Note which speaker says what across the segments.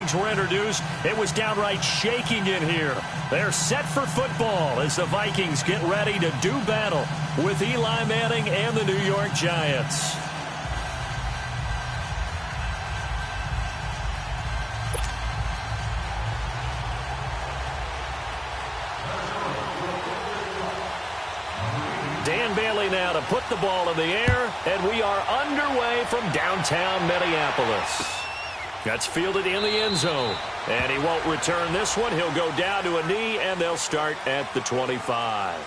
Speaker 1: flags were introduced, it was downright shaking in here. They're set for football as the Vikings get ready to do battle with Eli Manning and the New York Giants. Dan Bailey now to put the ball in the air, and we are underway from downtown Minneapolis. That's fielded in the end zone, and he won't return this one. He'll go down to a knee, and they'll start at the 25.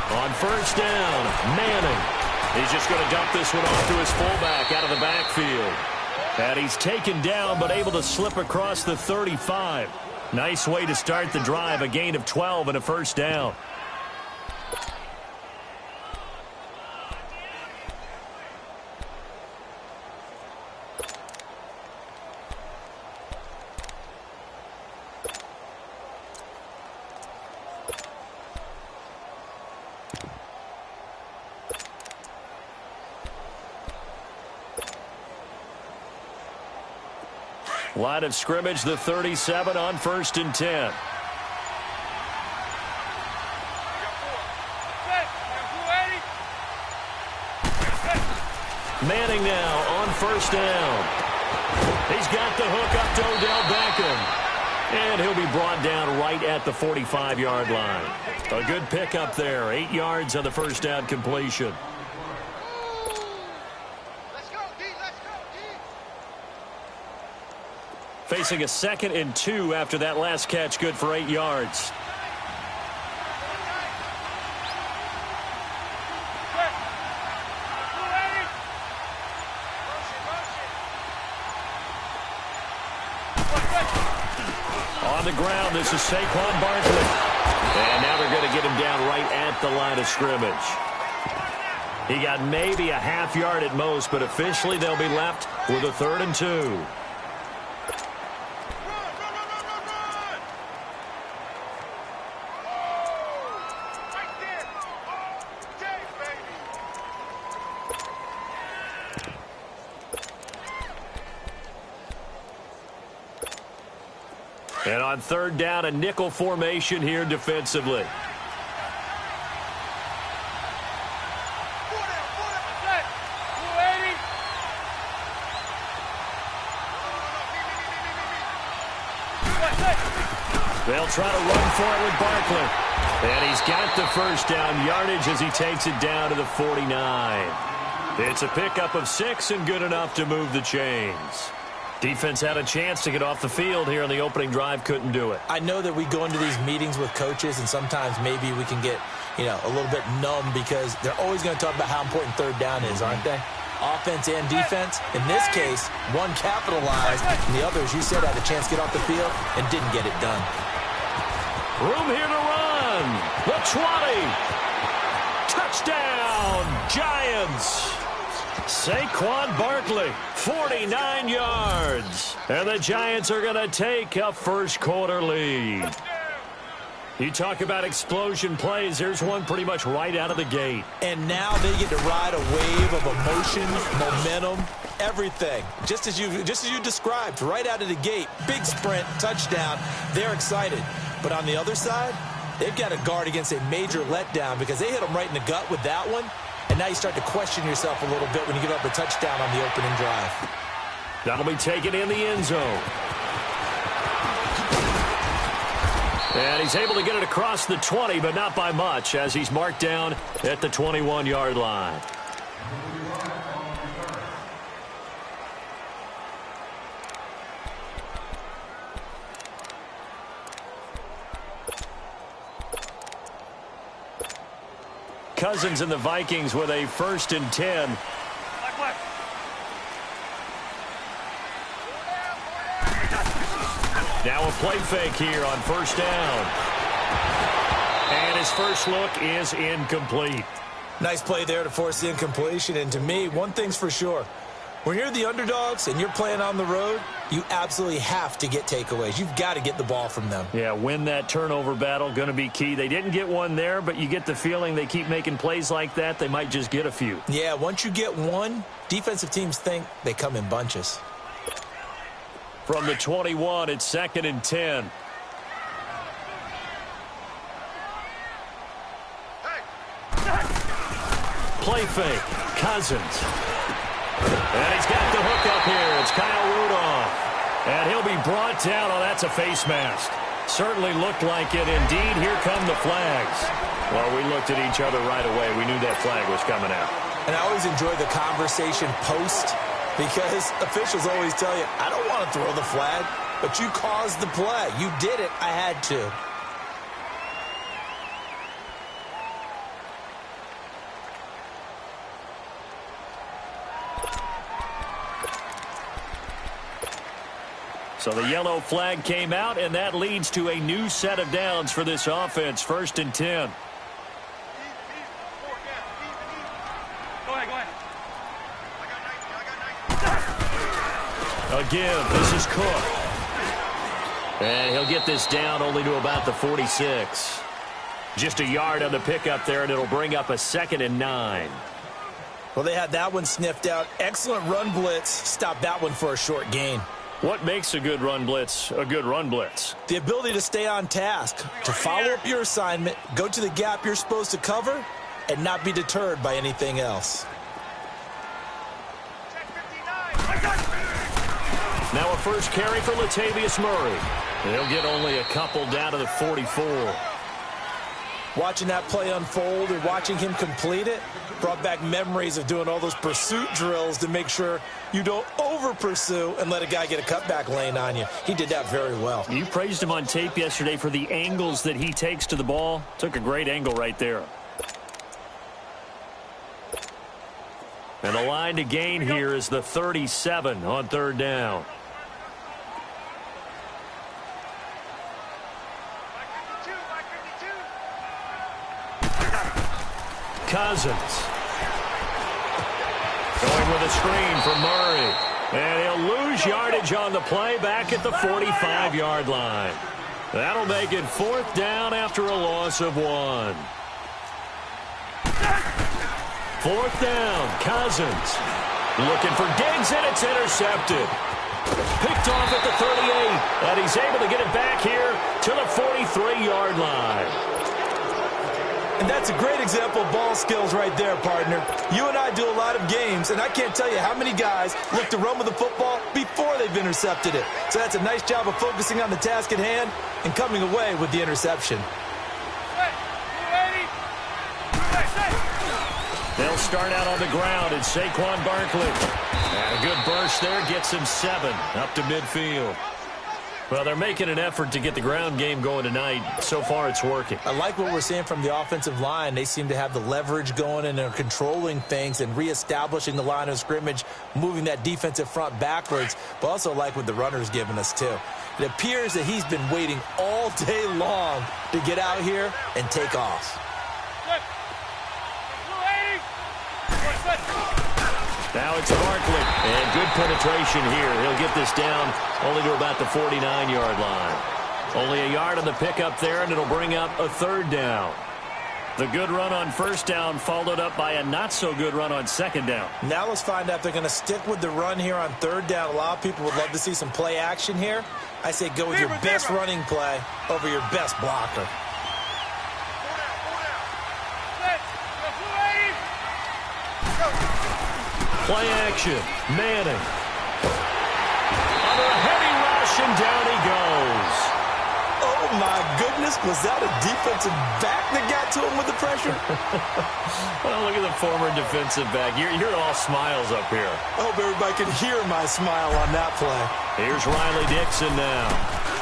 Speaker 1: On first down, Manning. He's just going to dump this one off to his fullback out of the backfield. And he's taken down but able to slip across the 35. Nice way to start the drive, a gain of 12 and a first down. Line of scrimmage, the 37 on first and 10. Manning now on first down. He's got the hook up to Odell Beckham. And he'll be brought down right at the 45-yard line. A good pickup there. 8 yards on the first down completion. Facing a 2nd and 2 after that last catch, good for 8 yards. On the ground, this is Saquon Barkley. And now they're going to get him down right at the line of scrimmage. He got maybe a half yard at most, but officially they'll be left with a 3rd and 2. And on 3rd down, a nickel formation here defensively. They'll try to run for it with Barkley. And he's got the first down yardage as he takes it down to the 49. It's a pickup of 6 and good enough to move the chains. Defense had a chance to get off the field here on the opening drive, couldn't do it.
Speaker 2: I know that we go into these meetings with coaches, and sometimes maybe we can get, a little bit numb because they're always going to talk about how important 3rd down is, aren't they? Offense and defense. In this case, one capitalized, and the other, as you said, had a chance to get off the field and didn't get it done.
Speaker 1: Room here to run. The 20. Touchdown, Giants. Saquon Barkley, 49 yards. And the Giants are going to take a first-quarter lead. You talk about explosion plays. There's one pretty much right out of the gate.
Speaker 2: And now they get to ride a wave of emotion, momentum, everything. Just as you described, right out of the gate. Big sprint, touchdown. They're excited. But on the other side, they've got to guard against a major letdown because they hit them right in the gut with that one. And now you start to question yourself a little bit when you give up a touchdown on the opening drive.
Speaker 1: That'll be taken in the end zone. And he's able to get it across the 20, but not by much, as he's marked down at the 21-yard line. Cousins and the Vikings with a 1st and 10. Now a play fake here on first down. And his first look is incomplete.
Speaker 2: Nice play there to force the incompletion. And to me, one thing's for sure. When you're the underdogs and you're playing on the road, you absolutely have to get takeaways. You've got to get the ball from them.
Speaker 1: Yeah, win that turnover battle, going to be key. They didn't get one there, but you get the feeling they keep making plays like that, they might just get a few.
Speaker 2: Yeah, once you get one, defensive teams think they come in bunches.
Speaker 1: From the 21, it's 2nd and 10. Play fake. Cousins. And he's got the hook up here. It's Kyle Rudolph. And he'll be brought down. Oh, that's a face mask. Certainly looked like it. Indeed, here come the flags. Well, we looked at each other right away. We knew that flag was coming out.
Speaker 2: And I always enjoy the conversation post because officials always tell you, I don't want to throw the flag, but you caused the play. You did it. I had to.
Speaker 1: So the yellow flag came out, and that leads to a new set of downs for this offense. 1st and 10. Again, this is Cook. And he'll get this down only to about the 46. Just a yard on the pickup there, and it'll bring up a 2nd and 9.
Speaker 2: Well, they had that one sniffed out. Excellent run blitz. Stopped that one for a short gain.
Speaker 1: What makes a good run blitz a good run blitz?
Speaker 2: The ability to stay on task, to follow up your assignment, go to the gap you're supposed to cover, and not be deterred by anything else.
Speaker 1: Now a first carry for Latavius Murray. He'll get only a couple down to the 44.
Speaker 2: Watching that play unfold and watching him complete it brought back memories of doing all those pursuit drills to make sure you don't over-pursue and let a guy get a cutback lane on you. He did that very well.
Speaker 1: You praised him on tape yesterday for the angles that he takes to the ball. Took a great angle right there. And the line to gain here is the 37 on 3rd down. Cousins. Going with a screen for Murray. And he'll lose yardage on the play back at the 45-yard line. That'll make it 4th down after a loss of 1. 4th down, Cousins. Looking for Diggs, and it's intercepted. Picked off at the 38, and he's able to get it back here to the 43-yard line.
Speaker 2: And that's a great example of ball skills right there, partner. You and I do a lot of games, and I can't tell you how many guys look to run with the football before they've intercepted it. So that's a nice job of focusing on the task at hand and coming away with the interception.
Speaker 1: They'll start out on the ground. It's Saquon Barkley. And a good burst there gets him 7 up to midfield. Well, they're making an effort to get the ground game going tonight. So far, it's working.
Speaker 2: I like what we're seeing from the offensive line. They seem to have the leverage going, and they're controlling things and reestablishing the line of scrimmage, moving that defensive front backwards, but also like what the runner's giving us, too. It appears that he's been waiting all day long to get out here and take off.
Speaker 1: Now it's Barkley, and good penetration here. He'll get this down only to about the 49-yard line. Only a yard on the pickup there, and it'll bring up a 3rd down. The good run on 1st down followed up by a not-so-good run on 2nd down.
Speaker 2: Now let's find out if they're going to stick with the run here on 3rd down. A lot of people would love to see some play action here. I say go with your best running play over your best blocker.
Speaker 1: Play action. Manning. Under a heavy rush, and down he goes.
Speaker 2: Oh, my goodness. Was that a defensive back that got to him with the pressure?
Speaker 1: Well, look at the former defensive back. You're all smiles up here.
Speaker 2: I hope everybody can hear my smile on that play.
Speaker 1: Here's Riley Dixon now.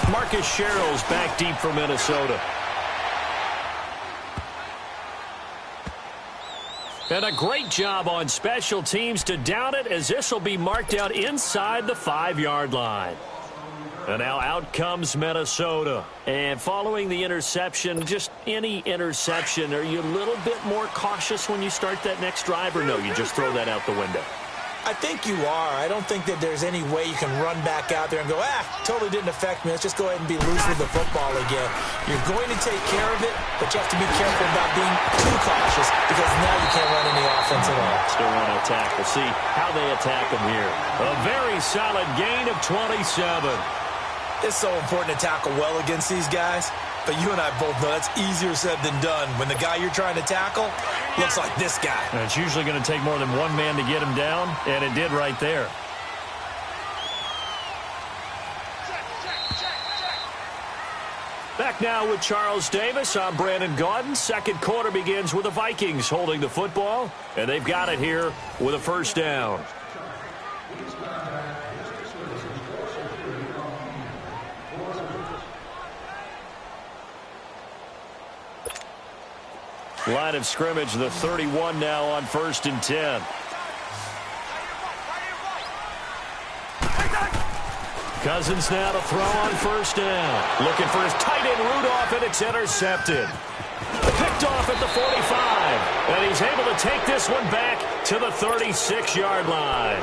Speaker 1: Marcus Sherrill's back deep for Minnesota. And a great job on special teams to down it, as this will be marked out inside the 5-yard line. And now out comes Minnesota. And following the interception, just any interception, are you a little bit more cautious when you start that next drive, or no, you just throw that out the window?
Speaker 2: I think you are. I don't think that there's any way you can run back out there and go, totally didn't affect me. Let's just go ahead and be loose with the football again. You're going to take care of it, but you have to be careful about being too cautious because now you can't run any offense at all.
Speaker 1: Still want to attack. We'll see how they attack them here. A very solid gain of 27.
Speaker 2: It's so important to tackle well against these guys, but you and I both know that's easier said than done when the guy you're trying to tackle looks like this guy.
Speaker 1: And it's usually going to take more than one man to get him down, and it did right there. Back now with Charles Davis. I'm Brandon Gaudin. Second quarter begins with the Vikings holding the football, and they've got it here with a first down. Line of scrimmage, the 31 now on 1st and 10. Cousins now to throw on 1st down. Looking for his tight end Rudolph, and it's intercepted. Picked off at the 45. And he's able to take this one back to the 36-yard line.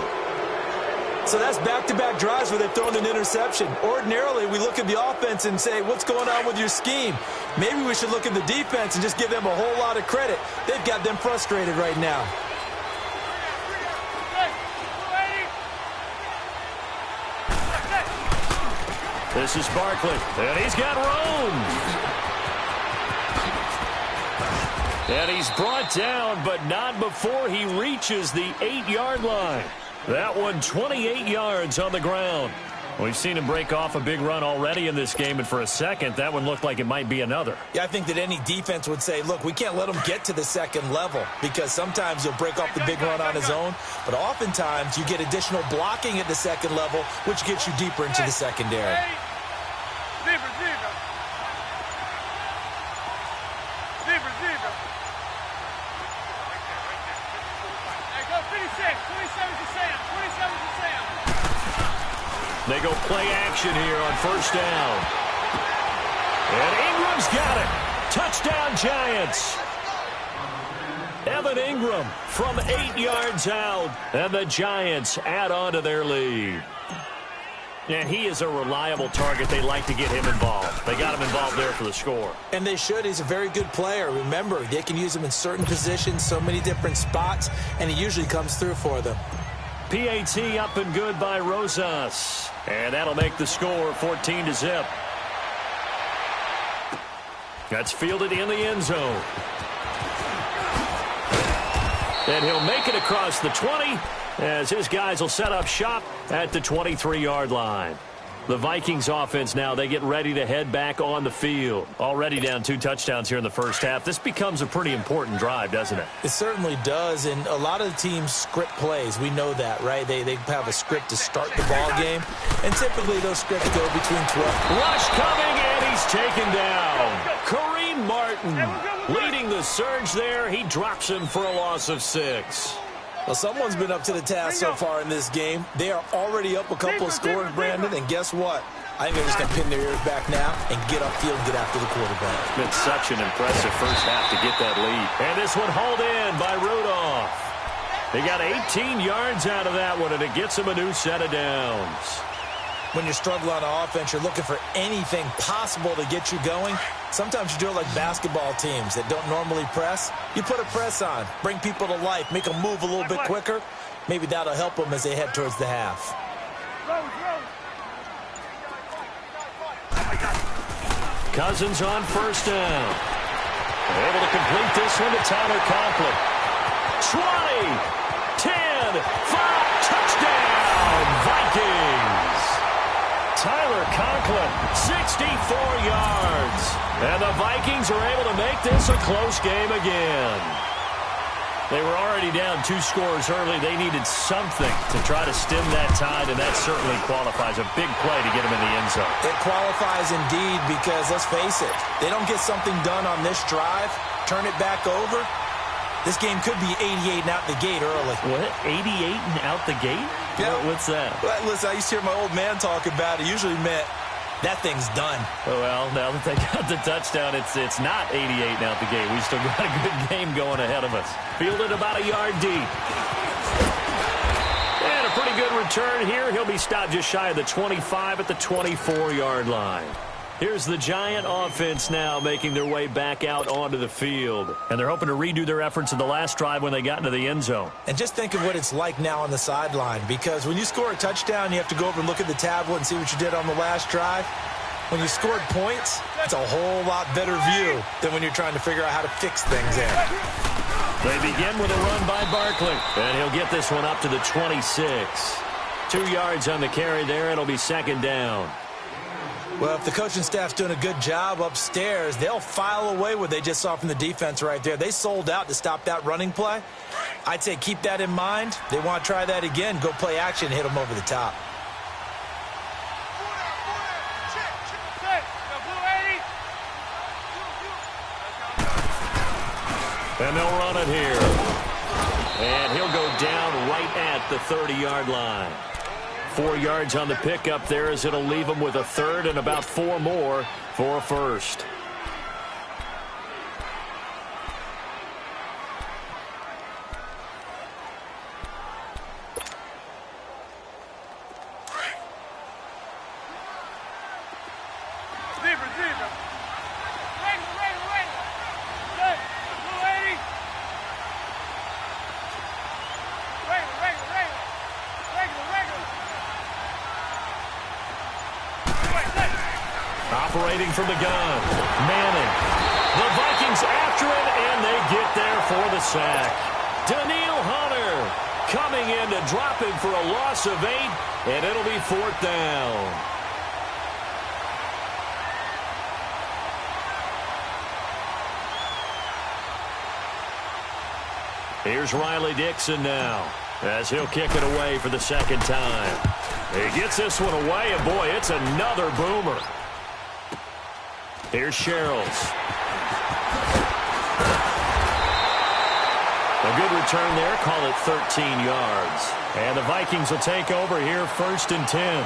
Speaker 2: So that's back-to-back drives where they've thrown an interception. Ordinarily, we look at the offense and say, what's going on with your scheme? Maybe we should look at the defense and just give them a whole lot of credit. They've got them frustrated right now.
Speaker 1: This is Barkley, and he's got room. And he's brought down, but not before he reaches the 8-yard line. That one 28 yards on the ground. We've seen him break off a big run already in this game, and for a second, that one looked like it might be another.
Speaker 2: Yeah, I think that any defense would say, look, we can't let him get to the second level because sometimes he'll break off the big run on his own, but oftentimes you get additional blocking at the second level, which gets you deeper into the secondary.
Speaker 1: They go play action here on 1st down. And Ingram's got it. Touchdown, Giants. Evan Ingram from 8 yards out. And the Giants add on to their lead. And he is a reliable target. They like to get him involved. They got him involved there for the score.
Speaker 2: And they should. He's a very good player. Remember, they can use him in certain positions, so many different spots, and he usually comes through for them.
Speaker 1: PAT up and good by Rosas. And that'll make the score 14-0. That's fielded in the end zone. And he'll make it across the 20 as his guys will set up shop at the 23-yard line. The Vikings offense now, they get ready to head back on the field. Already down 2 touchdowns here in the first half. This becomes a pretty important drive, doesn't it?
Speaker 2: It certainly does, and a lot of the teams script plays. We know that, right? They have a script to start the ball game, and typically those scripts go between 12.
Speaker 1: Rush coming, and he's taken down. Kareem Martin leading the surge there. He drops him for a loss of 6.
Speaker 2: Well, someone's been up to the task so far in this game. They are already up a couple of scores, Brandon, and guess what? I think they're just going to pin their ears back now and get upfield and get after the quarterback.
Speaker 1: It's been such an impressive first half to get that lead. And this one hauled in by Rudolph. They got 18 yards out of that one, and it gets them a new set of downs.
Speaker 2: When you're struggling on offense, you're looking for anything possible to get you going. Sometimes you do it like basketball teams that don't normally press. You put a press on, bring people to life, make them move a little bit quicker. Maybe that'll help them as they head towards the half.
Speaker 1: Cousins on 1st down. Able to complete this one to Tyler Conklin. 20, 10, 5, touchdown, Vikings. Tyler Conklin, 64 yards. And the Vikings are able to make this a close game again. They were already down 2 scores early. They needed something to try to stem that tide, and that certainly qualifies. A big play to get them in the end zone.
Speaker 2: It qualifies indeed because, let's face it, they don't get something done on this drive, turn it back over. This game could be 88 and out the gate early.
Speaker 1: What? 88 and out the gate?
Speaker 2: Yeah.
Speaker 1: What's that?
Speaker 2: Well, listen, I used to hear my old man talk about it. Usually meant that thing's done.
Speaker 1: Well, now that they got the touchdown, it's not 88 now at the game. We still got a good game going ahead of us. Fielded about a yard deep. And a pretty good return here. He'll be stopped just shy of the 25 at the 24-yard line. Here's the Giant offense now making their way back out onto the field. And they're hoping to redo their efforts in the last drive when they got into the end zone.
Speaker 2: And just think of what it's like now on the sideline, because when you score a touchdown, you have to go over and look at the tablet and see what you did on the last drive. When you scored points, it's a whole lot better view than when you're trying to figure out how to fix things there.
Speaker 1: They begin with a run by Barkley, and he'll get this one up to the 26. 2 yards on the carry there. It'll be second down.
Speaker 2: Well, if the coaching staff's doing a good job upstairs, they'll file away what they just saw from the defense right there. They sold out to stop that running play. I'd say keep that in mind. They want to try that again. Go play action and hit them over the top.
Speaker 1: And they'll run it here. And he'll go down right at the 30-yard line. 4 yards on the pickup there as it'll leave him with a third and about 4 more for a first. Operating from the gun, Madden. The Vikings after it, and they get there for the sack. Daniil Hunter coming in to drop him for a loss of 8, and it'll be 4th down. Here's Riley Dixon now as he'll kick it away for the second time. He gets this one away, and boy, it's another boomer. Here's Sherrills. A good return there. Call it 13 yards. And the Vikings will take over here 1st and 10.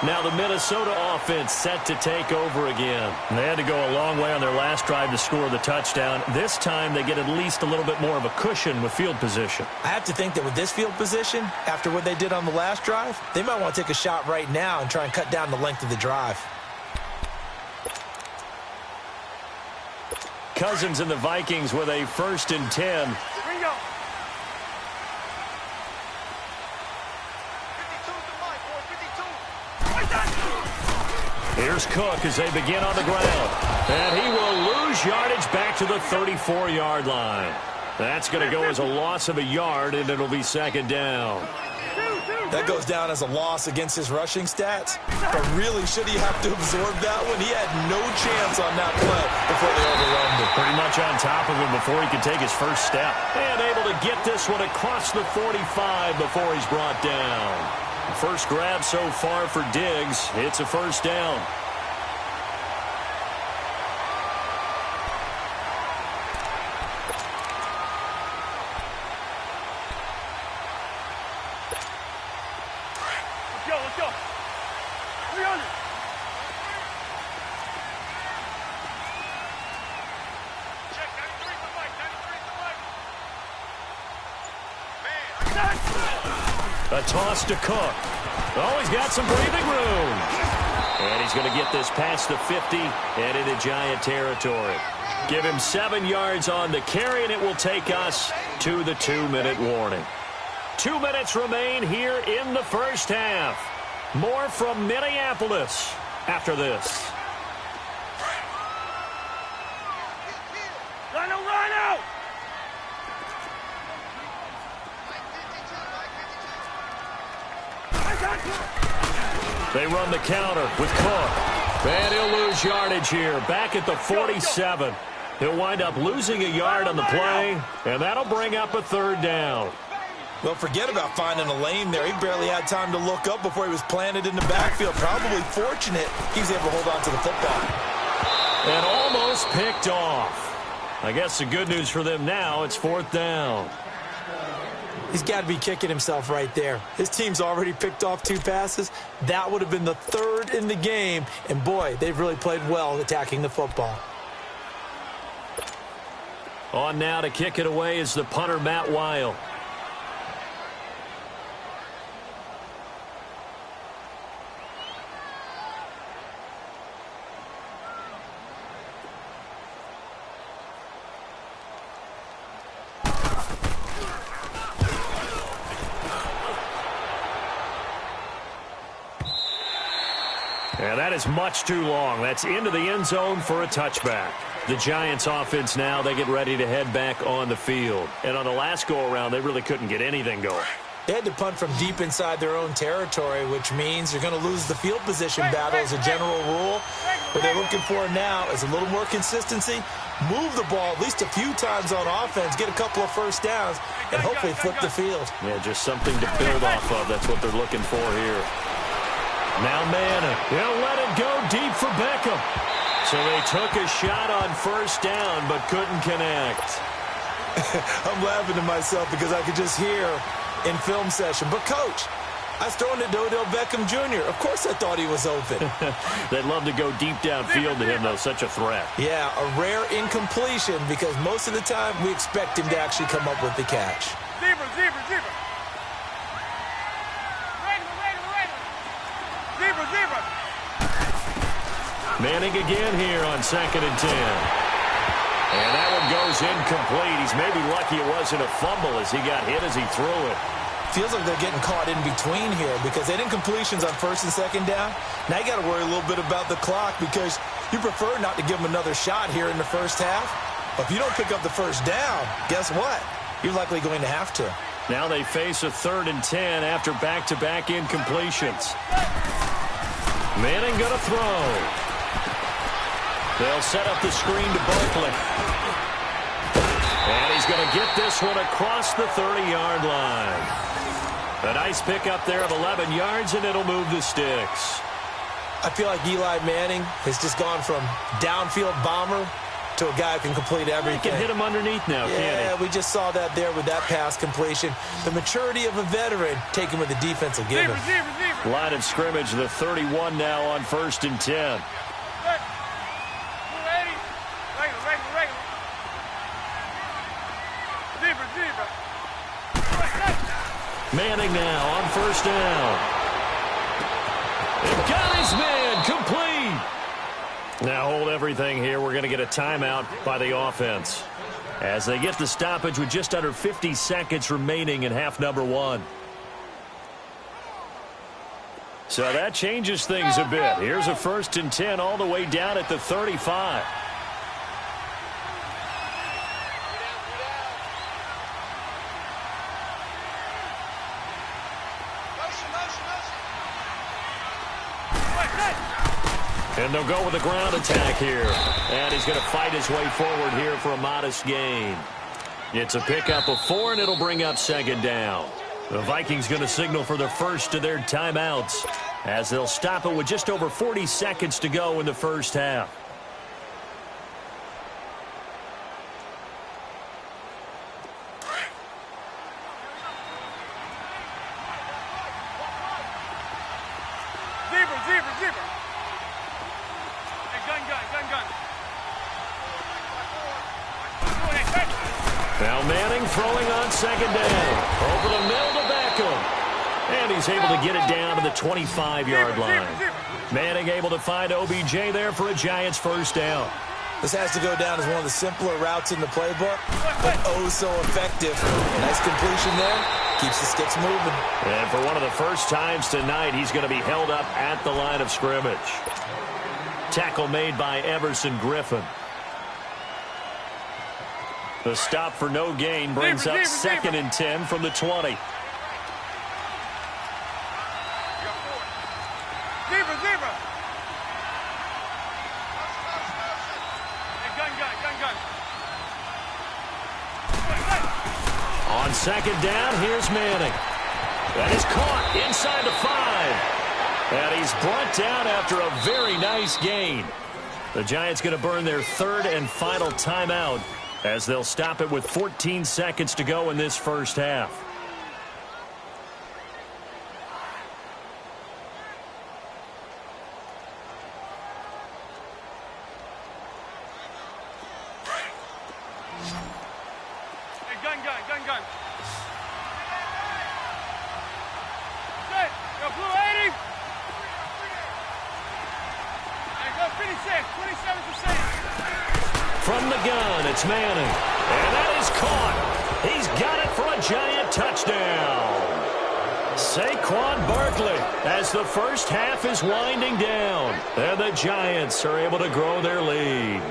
Speaker 1: Now the Minnesota offense set to take over again. They had to go a long way on their last drive to score the touchdown. This time they get at least a little bit more of a cushion with field position.
Speaker 2: I have to think that with this field position, after what they did on the last drive, they might want to take a shot right now and try and cut down the length of the drive.
Speaker 1: Cousins and the Vikings with a 1st and 10. Here's Cook as they begin on the ground. And he will lose yardage back to the 34-yard line. That's going to go as a loss of a yard, and it'll be second down.
Speaker 2: That goes down as a loss against his rushing stats. But really, should he have to absorb that one? He had no chance on that play before they overwhelmed him.
Speaker 1: Pretty much on top of him before he could take his first step. And able to get this one across the 45 before he's brought down. First grab so far for Diggs. It's a first down.
Speaker 3: Let's go. 300. Check, 93's the mic, 93's the mic.
Speaker 1: A toss to Cook. Oh, he's got some breathing room. And he's going to get this past the 50 and into Giant territory. Give him 7 yards on the carry, and it will take us to the 2-minute warning. 2 minutes remain here in the first half. More from Minneapolis after this.
Speaker 3: Rhino!
Speaker 1: They run the counter with Cook. And he'll lose yardage here. Back at the 47. He'll wind up losing a yard on the play, and that'll bring up a third down.
Speaker 2: Well, forget about finding a lane there. He barely had time to look up before he was planted in the backfield. Probably fortunate he was able to hold on to the football.
Speaker 1: And almost picked off. I guess the good news for them now, it's 4th down.
Speaker 2: He's got to be kicking himself right there. His team's already picked off 2 passes. That would have been the 3rd in the game. And, boy, they've really played well attacking the football.
Speaker 1: On now to kick it away is the punter, Matt Weil. And that is much too long. That's into the end zone for a touchback. The Giants offense now, they get ready to head back on the field. And on the last go-around, they really couldn't get anything going.
Speaker 2: They had to punt from deep inside their own territory, which means you're going to lose the field position battle as a general rule. What they're looking for now is a little more consistency, move the ball at least a few times on offense, get a couple of first downs, and hopefully flip the field.
Speaker 1: Yeah, just something to build off of. That's what they're looking for here. Now Madden, they'll let it go deep for Beckham. So they took a shot on first down, but couldn't connect.
Speaker 2: I'm laughing to myself because I could just hear in film session, but coach, I was throwing it to Odell Beckham Jr. Of course I thought he was open.
Speaker 1: They'd love to go deep downfield to him, though. Such a threat.
Speaker 2: Yeah, a rare incompletion because most of the time we expect him to actually come up with the catch.
Speaker 3: Zebra. Zebra.
Speaker 1: Manning again here on 2nd and 10. And that one goes incomplete. He's maybe lucky it wasn't a fumble as he got hit as he threw it.
Speaker 2: Feels like they're getting caught in between here because they had incompletions on 1st and 2nd down. Now you got to worry a little bit about the clock because you prefer not to give them another shot here in the first half. But if you don't pick up the first down, guess what? You're likely going to have to.
Speaker 1: Now they face a 3rd and 10 after back-to-back incompletions. Manning going to throw. They'll set up the screen to Barkley. And he's going to get this one across the 30-yard line. A nice pickup there of 11 yards, and it'll move the sticks.
Speaker 2: I feel like Eli Manning has just gone from downfield bomber to a guy who can complete everything.
Speaker 1: He can hit him underneath now, can't he?
Speaker 2: Yeah, we just saw that there with that pass completion. The maturity of a veteran taken with the defense will give him.
Speaker 3: Zebra.
Speaker 1: Line of scrimmage, the 31 now on 1st and 10. Manning now on 1st down. And got his man complete. Now hold everything here. We're going to get a timeout by the offense as they get the stoppage with just under 50 seconds remaining in half number 1. So that changes things a bit. Here's a 1st and 10 all the way down at the 35. And they'll go with a ground attack here. And he's going to fight his way forward here for a modest gain. It's a pickup of 4, and it'll bring up 2nd down. The Vikings going to signal for the first of their timeouts as they'll stop it with just over 40 seconds to go in the first half.
Speaker 3: Zebra. Hey, gun.
Speaker 1: Now Manning throwing on 2nd down. Over the middle to Beckham. And he's able to get it down to the 25-yard line. Manning able to find OBJ there for a Giants first down.
Speaker 2: This has to go down as one of the simpler routes in the playbook, but oh so effective. Nice completion there. Keeps the sticks moving.
Speaker 1: And for one of the first times tonight, he's going to be held up at the line of scrimmage. Tackle made by Everson Griffin. The stop for no gain brings up 2nd and 10 from the 20.
Speaker 3: Zebra. Hey, gun.
Speaker 1: On 2nd down, here's Manning. That is caught inside the 5. And he's brought down after a very nice gain. The Giants going to burn their 3rd and final timeout as they'll stop it with 14 seconds to go in this first half.
Speaker 3: gun. Good. Yo, blue 80. And go 56, 27%.
Speaker 1: From the gun, it's Manning. And that is caught. He's got it for a giant touchdown. Saquon Barkley as the first half is winding down. And the Giants are able to grow their lead.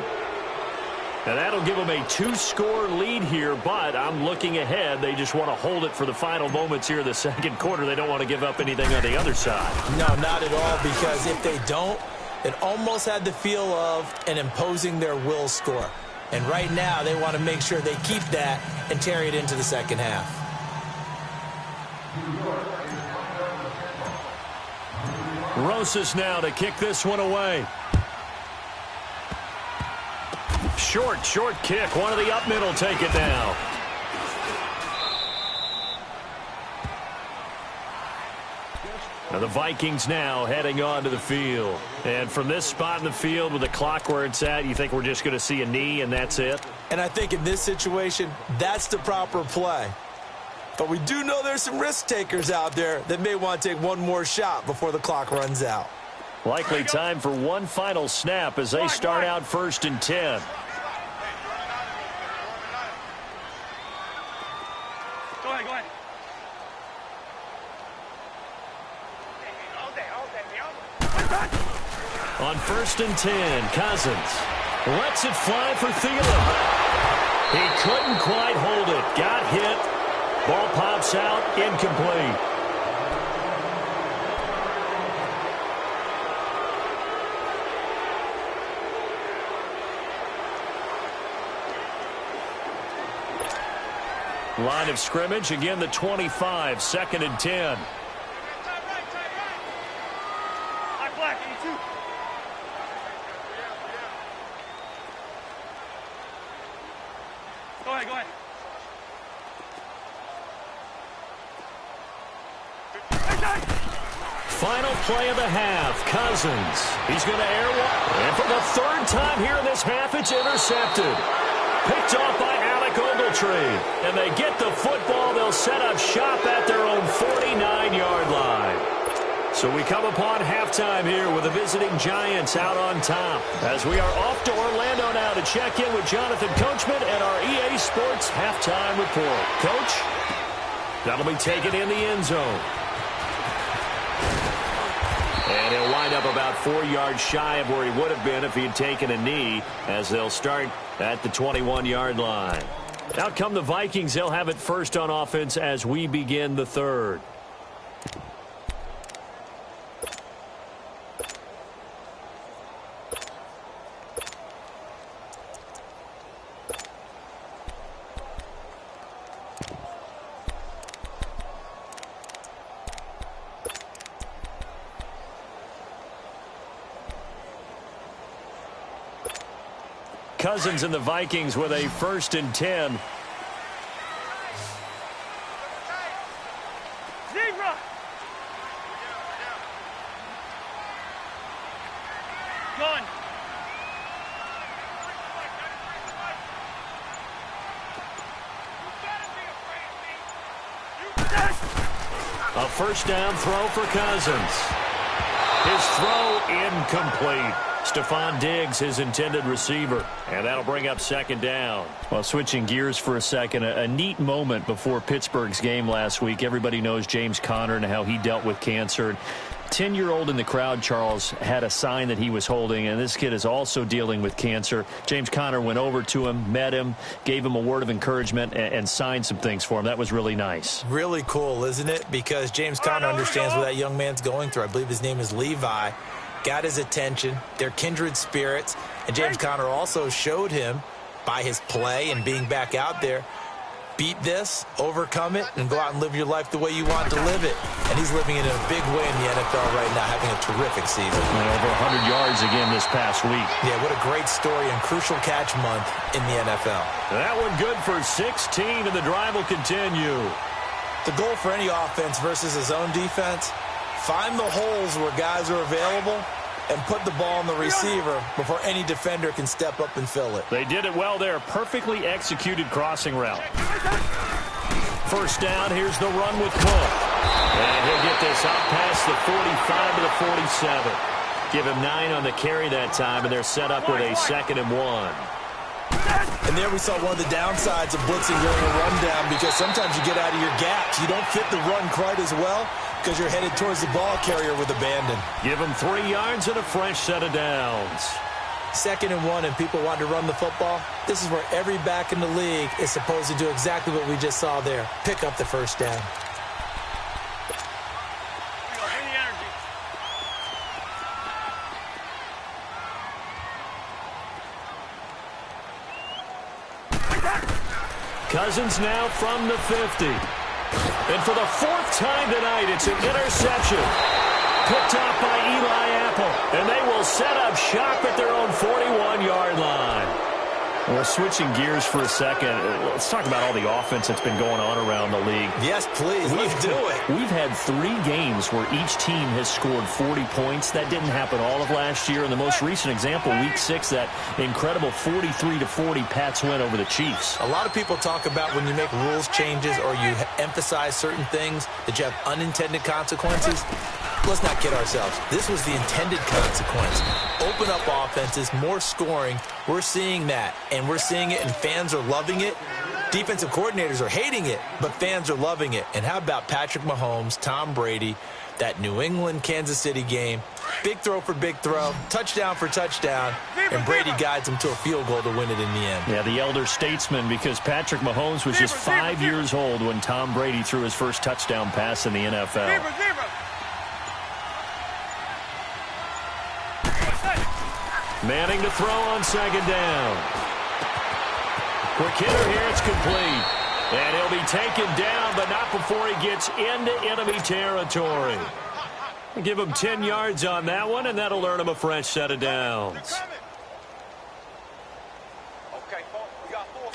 Speaker 1: And that'll give them a 2-score lead here, but I'm looking ahead. They just want to hold it for the final moments here in the second quarter. They don't want to give up anything on the other side.
Speaker 2: No, not at all, because if they don't, it almost had the feel of an imposing their will score. And right now, they want to make sure they keep that and carry it into the second half.
Speaker 1: Rosas now to kick this one away. Short kick. One of the up middle take it now. And the Vikings now heading onto the field. And from this spot in the field with the clock where it's at, you think we're just going to see a knee and that's it?
Speaker 2: And I think in this situation, that's the proper play. But we do know there's some risk takers out there that may want to take one more shot before the clock runs out.
Speaker 1: Likely time for one final snap as they start out 1st and 10.
Speaker 3: Go ahead.
Speaker 1: On 1st and 10, Cousins lets it fly for Thielen. He couldn't quite hold it. Got hit. Ball pops out, incomplete. Line of scrimmage, again the 25, 2nd and 10.
Speaker 3: Black, 82. Go ahead.
Speaker 1: Final play of the half, Cousins. He's going to air one. And for the 3rd time here in this half, it's intercepted. Picked off by Alec Ogletree. And they get the football. They'll set up shop at their own 49-yard line. So we come upon halftime here with the visiting Giants out on top. As we are off to Orlando now to check in with Jonathan Coachman and our EA Sports halftime report. Coach, that'll be taken in the end zone. And he'll wind up about 4 yards shy of where he would have been if he had taken a knee, as they'll start at the 21-yard line. Out come the Vikings. They'll have it first on offense as we begin the 3rd. Cousins and the Vikings with a 1st and 10.
Speaker 3: Zebra. Gun.
Speaker 1: A first down throw for Cousins. His throw incomplete. Stephon Diggs, his intended receiver. And that'll bring up 2nd down. Well, switching gears for a second, a neat moment before Pittsburgh's game last week. Everybody knows James Conner and how he dealt with cancer. 10-year-old in the crowd, Charles, had a sign that he was holding, and this kid is also dealing with cancer. James Conner went over to him, met him, gave him a word of encouragement, and signed some things for him. That was really nice.
Speaker 2: Really cool, isn't it? Because James Conner understands what that young man's going through. I believe his name is Levi. Got his attention. They're kindred spirits. And James Conner also showed him by his play and being back out there, beat this, overcome it, and go out and live your life the way you want to live it. And he's living it in a big way in the NFL right now, having a terrific season.
Speaker 1: And over 100 yards again this past week.
Speaker 2: Yeah, what a great story and crucial catch month in the NFL.
Speaker 1: That one good for 16, and the drive will continue.
Speaker 2: The goal for any offense versus his own defense, find the holes where guys are available and put the ball on the receiver before any defender can step up and fill it.
Speaker 1: They did it well there. Perfectly executed crossing route. First down, here's the run with Cook. And he'll get this out past the 45 to the 47. Give him 9 on the carry that time, and they're set up with a 2nd and 1.
Speaker 2: And there we saw one of the downsides of blitzing during a rundown, because sometimes you get out of your gaps. You don't fit the run quite as well because you're headed towards the ball carrier with abandon.
Speaker 1: Give him 3 yards and a fresh set of downs.
Speaker 2: 2nd and 1, and people want to run the football. This is where every back in the league is supposed to do exactly what we just saw there. Pick up the first down.
Speaker 1: Cousins now from the 50. And for the 4th time tonight, it's an interception. Picked off by Eli Apple. And they will set up shop at their own 41-yard line. Well, switching gears for a second, let's talk about all the offense that's been going on around the league.
Speaker 2: Yes, please. Let's do it.
Speaker 1: We've had 3 games where each team has scored 40 points. That didn't happen all of last year. And the most recent example, Week 6, that incredible 43-40 Pats win over the Chiefs.
Speaker 2: A lot of people talk about when you make rules changes or you emphasize certain things that you have unintended consequences. Let's not kid ourselves. This was the intended consequence. Open up offenses, more scoring. We're seeing that, and we're seeing it, and fans are loving it. Defensive coordinators are hating it, but fans are loving it. And how about Patrick Mahomes, Tom Brady, that New England-Kansas City game? Big throw for big throw, touchdown for touchdown, and Brady guides him to a field goal to win it in the end.
Speaker 1: Yeah, the elder statesman, because Patrick Mahomes was just 5 years old when Tom Brady threw his first touchdown pass in the NFL. Manning to throw on 2nd down. Quick hitter here, it's complete. And he'll be taken down, but not before he gets into enemy territory. Give him 10 yards on that one, and that'll earn him a fresh set of downs.
Speaker 3: Okay, we got 4.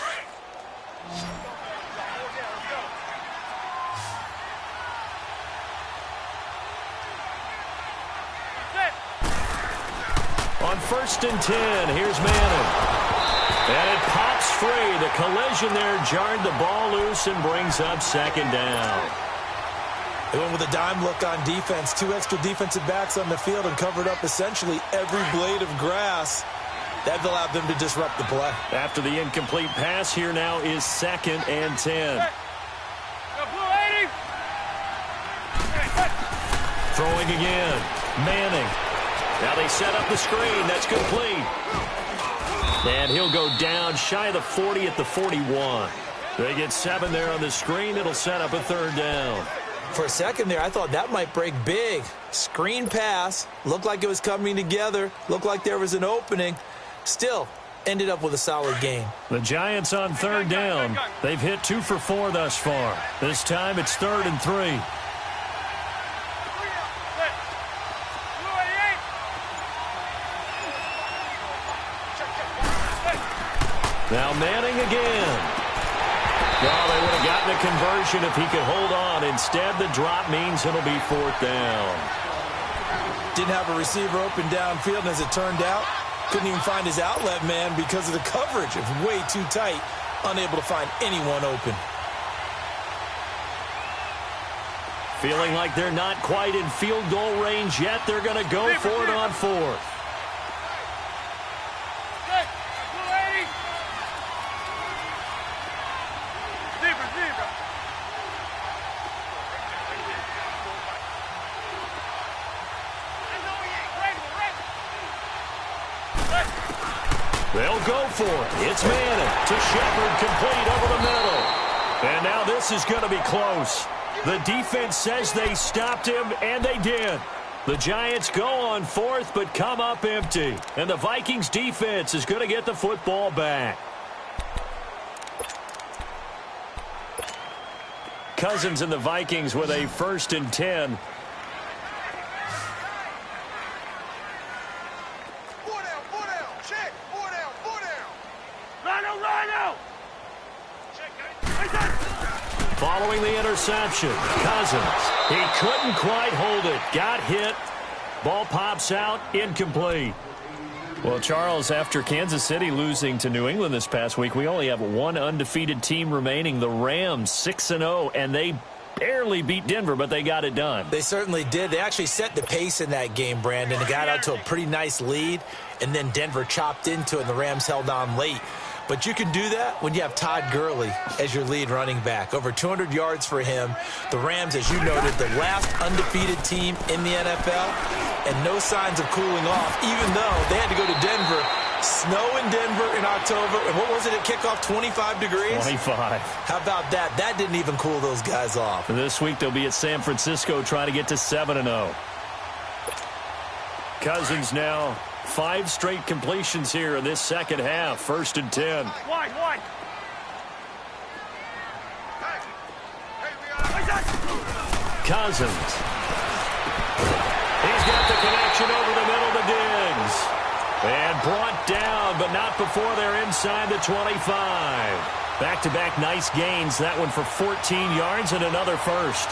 Speaker 1: On 1st and 10, here's Madden. And it pops free. The collision there jarred the ball loose and brings up 2nd down.
Speaker 2: They went with a dime look on defense. 2 extra defensive backs on the field and covered up essentially every blade of grass. That allowed them to disrupt the play.
Speaker 1: After the incomplete pass, here now is 2nd and 10. Throwing again. Manning. Now they set up the screen. That's complete. And he'll go down shy of the 40 at the 41. They get 7 there on the screen. It'll set up a 3rd down.
Speaker 2: For a second there, I thought that might break big. Screen pass. Looked like it was coming together. Looked like there was an opening. Still, ended up with a solid game.
Speaker 1: The Giants on 3rd down. They've hit 2 for 4 thus far. This time it's 3rd and 3. Now Manning again. Well, they would have gotten a conversion if he could hold on. Instead, the drop means it'll be 4th down.
Speaker 2: Didn't have a receiver open downfield, and as it turned out, couldn't even find his outlet man because of the coverage. It was way too tight, unable to find anyone open.
Speaker 1: Feeling like they're not quite in field goal range yet. They're going to go for it on 4th. They'll go for it. It's Manning to Shepard, complete over the middle. And now this is going to be close. The defense says they stopped him, and they did. The Giants go on 4th, but come up empty. And the Vikings defense is going to get the football back. Cousins and the Vikings with a 1st and 10. Following the interception, Cousins, he couldn't quite hold it. Got hit, Ball pops out, incomplete. Well, Charles, after Kansas City losing to New England this past week, we only have one undefeated team remaining, the Rams, 6-0, and they barely beat Denver, but they got it done.
Speaker 2: They certainly did. They actually set the pace in that game, Brandon. They got out to a pretty nice lead, and then Denver chopped into it, and the Rams held on late. But you can do that when you have Todd Gurley as your lead running back. Over 200 yards for him. The Rams, as you noted, the last undefeated team in the NFL, and no signs of cooling off, even though they had to go to Denver. Snow in Denver in October, and what was it at kickoff, 25 degrees?
Speaker 1: 25.
Speaker 2: How about that? That didn't even cool those guys off.
Speaker 1: This week they'll be at San Francisco trying to get to 7-0. Cousins now 5 straight completions here in this second half. 1st and 10.
Speaker 3: One.
Speaker 1: Cousins. He's got the connection over the middle to Diggs. And brought down, but not before they're inside the 25. Back-to-back nice gains. That one for 14 yards and another first.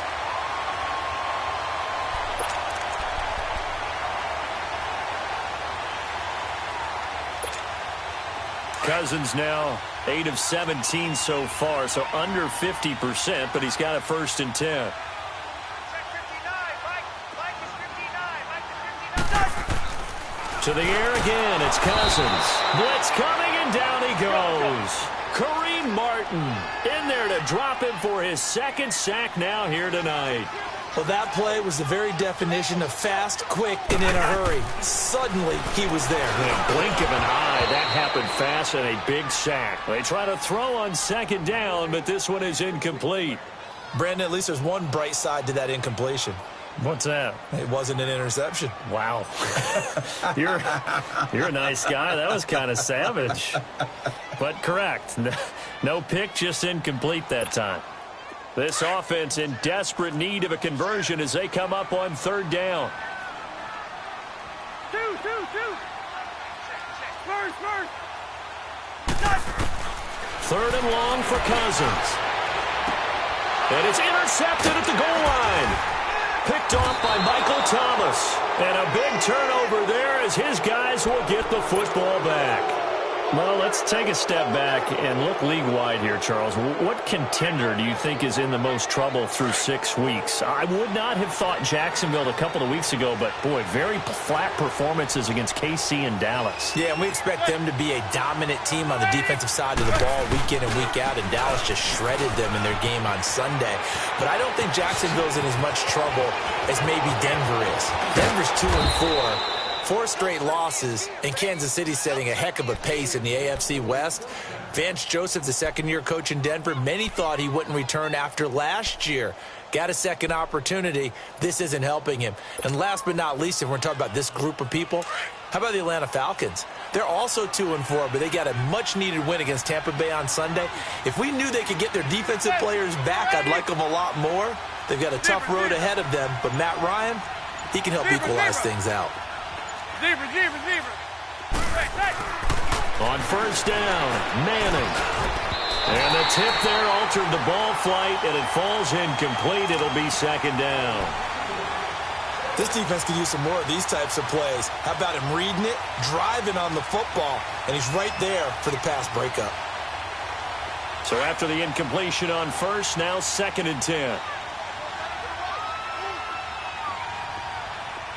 Speaker 1: Cousins now 8 of 17 so far, so under 50%, but he's got a 1st and 10. To the air again, it's Cousins. Blitz coming, and down he goes. Kareem Martin in there to drop him for his 2nd sack now here tonight.
Speaker 2: Well, that play was the very definition of fast, quick, and in a hurry. Suddenly, he was there.
Speaker 1: In a blink of an eye, that happened fast and a big sack. They try to throw on 2nd down, but this one is incomplete.
Speaker 2: Brandon, at least there's one bright side to that incompletion.
Speaker 1: What's that?
Speaker 2: It wasn't an interception.
Speaker 1: Wow. You're a nice guy. That was kind of savage. But correct. No pick, just incomplete that time. This offense in desperate need of a conversion as they come up on 3rd down.
Speaker 3: Two. First.
Speaker 1: 3rd and long for Cousins. And it's intercepted at the goal line. Picked off by Michael Thomas. And a big turnover there as his guys will get the football back. Well, let's take a step back and look league-wide here, Charles. What contender do you think is in the most trouble through 6 weeks? I would not have thought Jacksonville a couple of weeks ago, but, boy, very flat performances against KC and Dallas.
Speaker 2: Yeah, and we expect them to be a dominant team on the defensive side of the ball week in and week out, and Dallas just shredded them in their game on Sunday. But I don't think Jacksonville's in as much trouble as maybe Denver is. Denver's 2-4. 4 straight losses, and Kansas City setting a heck of a pace in the AFC West. Vance Joseph, the 2nd-year coach in Denver, many thought he wouldn't return after last year. Got a 2nd opportunity. This isn't helping him. And last but not least, if we're talking about this group of people, how about the Atlanta Falcons? They're also 2-4, but they got a much-needed win against Tampa Bay on Sunday. If we knew they could get their defensive players back, I'd like them a lot more. They've got a tough road ahead of them, but Matt Ryan, he can help equalize things out.
Speaker 3: Zebra.
Speaker 1: On 1st down, Manning. And the tip there altered the ball flight, and it falls incomplete. It'll be 2nd down.
Speaker 2: This defense could use some more of these types of plays. How about him reading it, driving on the football, and he's right there for the pass breakup.
Speaker 1: So after the incompletion on 1st, now 2nd and 10.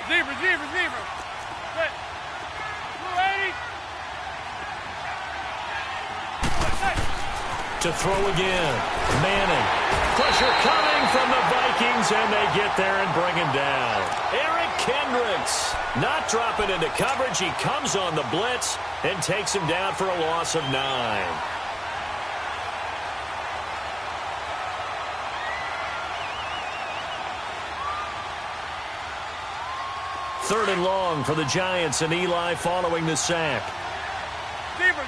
Speaker 3: Zebra.
Speaker 1: To throw again. Manning. Pressure coming from the Vikings, and they get there and bring him down. Eric Kendricks not dropping into coverage. He comes on the blitz and takes him down for a loss of 9. Third and long for the Giants, and Eli following the sack.
Speaker 3: Zebra.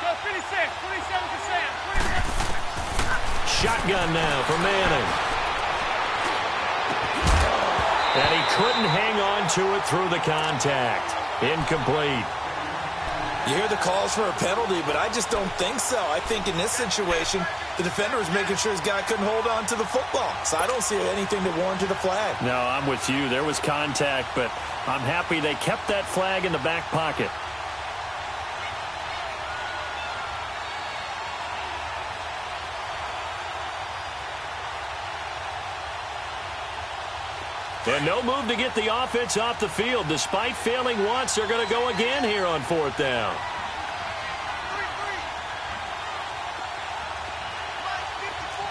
Speaker 3: Go 26, 27%.
Speaker 1: Shotgun now for Manning. And he couldn't hang on to it through the contact. Incomplete.
Speaker 2: You hear the calls for a penalty, but I just don't think so. I think in this situation, the defender was making sure his guy couldn't hold on to the football. So I don't see anything that warranted a flag.
Speaker 1: No, I'm with you. There was contact, but I'm happy they kept that flag in the back pocket. And no move to get the offense off the field. Despite failing once, they're going to go again here on 4th down.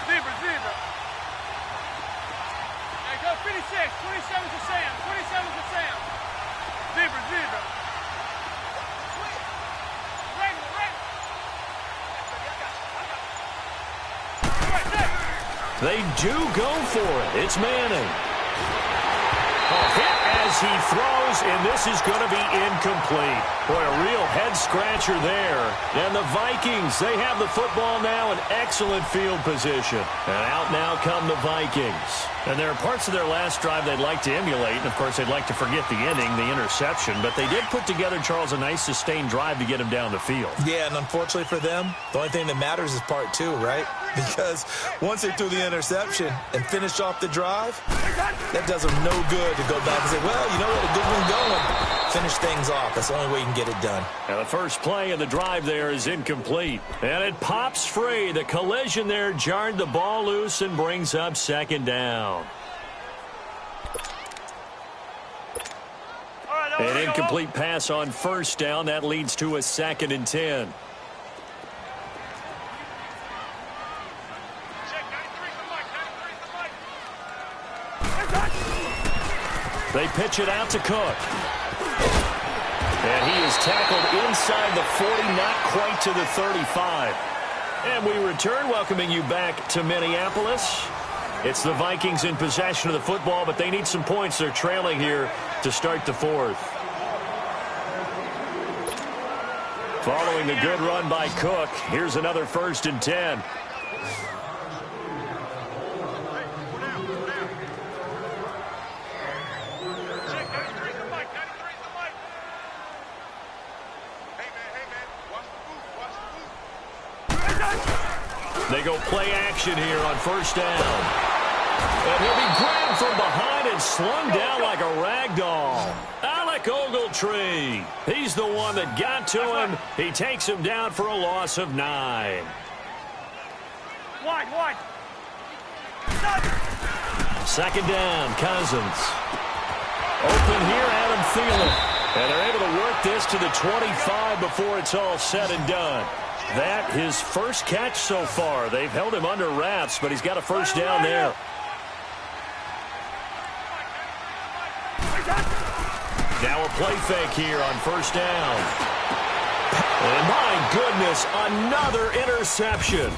Speaker 3: Zebra. Hey, go 56. 27 to Sam. 27 to Sam. Zebra.
Speaker 1: They do go for it. It's Manning. A hit as he throws, and this is going to be incomplete. Boy, a real head-scratcher there. And the Vikings, they have the football now in excellent field position. And out now come the Vikings. And there are parts of their last drive they'd like to emulate. And, of course, they'd like to forget the inning, the interception. But they did put together, Charles, a nice sustained drive to get him down the field.
Speaker 2: Yeah, and unfortunately for them, the only thing that matters is part 2, right? Because once they threw the interception and finished off the drive, that does them no good to go back and say, well, you know what, a good one going. Finish things off. That's the only way you can get it done.
Speaker 1: And the first play of the drive there is incomplete. And it pops free. The collision there jarred the ball loose and brings up 2nd down. An incomplete pass on 1st down. That leads to a 2nd and 10. They pitch it out to Cook. And he is tackled inside the 40, not quite to the 35. And we return, welcoming you back to Minneapolis. It's the Vikings in possession of the football, but they need some points. They're trailing here to start the 4th. Following the good run by Cook, here's another 1st and 10. They go play action here on 1st down. And he'll be grabbed from behind and slung down like a rag doll. Alec Ogletree. He's the one that got to him. He takes him down for a loss of 9.
Speaker 3: Wide.
Speaker 1: 2nd down, Cousins. Open here, Adam Thielen. And they're able to work this to the 25 before it's all said and done. That his first catch so far. They've held him under wraps, but he's got a 1st down there. Now a play fake here on 1st down. And my goodness, another interception.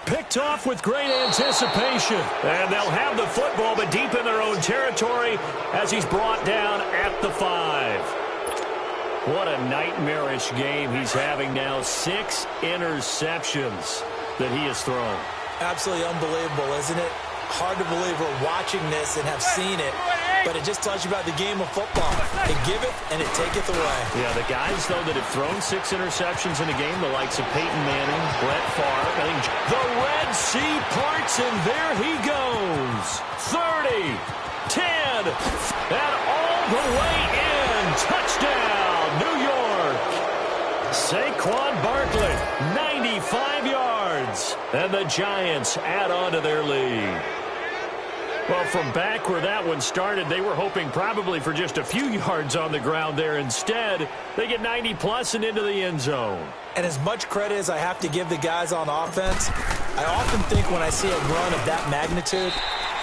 Speaker 1: Picked off with great anticipation. And they'll have the football, but deep in their own territory as he's brought down at the 5. What a nightmarish game he's having now. 6 interceptions that he has thrown.
Speaker 2: Absolutely unbelievable, isn't it? Hard to believe we're watching this and have seen it, but it just tells you about the game of football. It giveth and it taketh away.
Speaker 1: Yeah, the guys, though, that have thrown 6 interceptions in a game, the likes of Peyton Manning, Brett Favre, I think the Red Sea parts, and there he goes. 30, 10, and all the way in. Touchdown, New York. Saquon Barkley, 95 yards. And the Giants add on to their lead. Well, from back where that one started, they were hoping probably for just a few yards on the ground there. Instead, they get 90-plus and into the end zone.
Speaker 2: And as much credit as I have to give the guys on offense, I often think when I see a run of that magnitude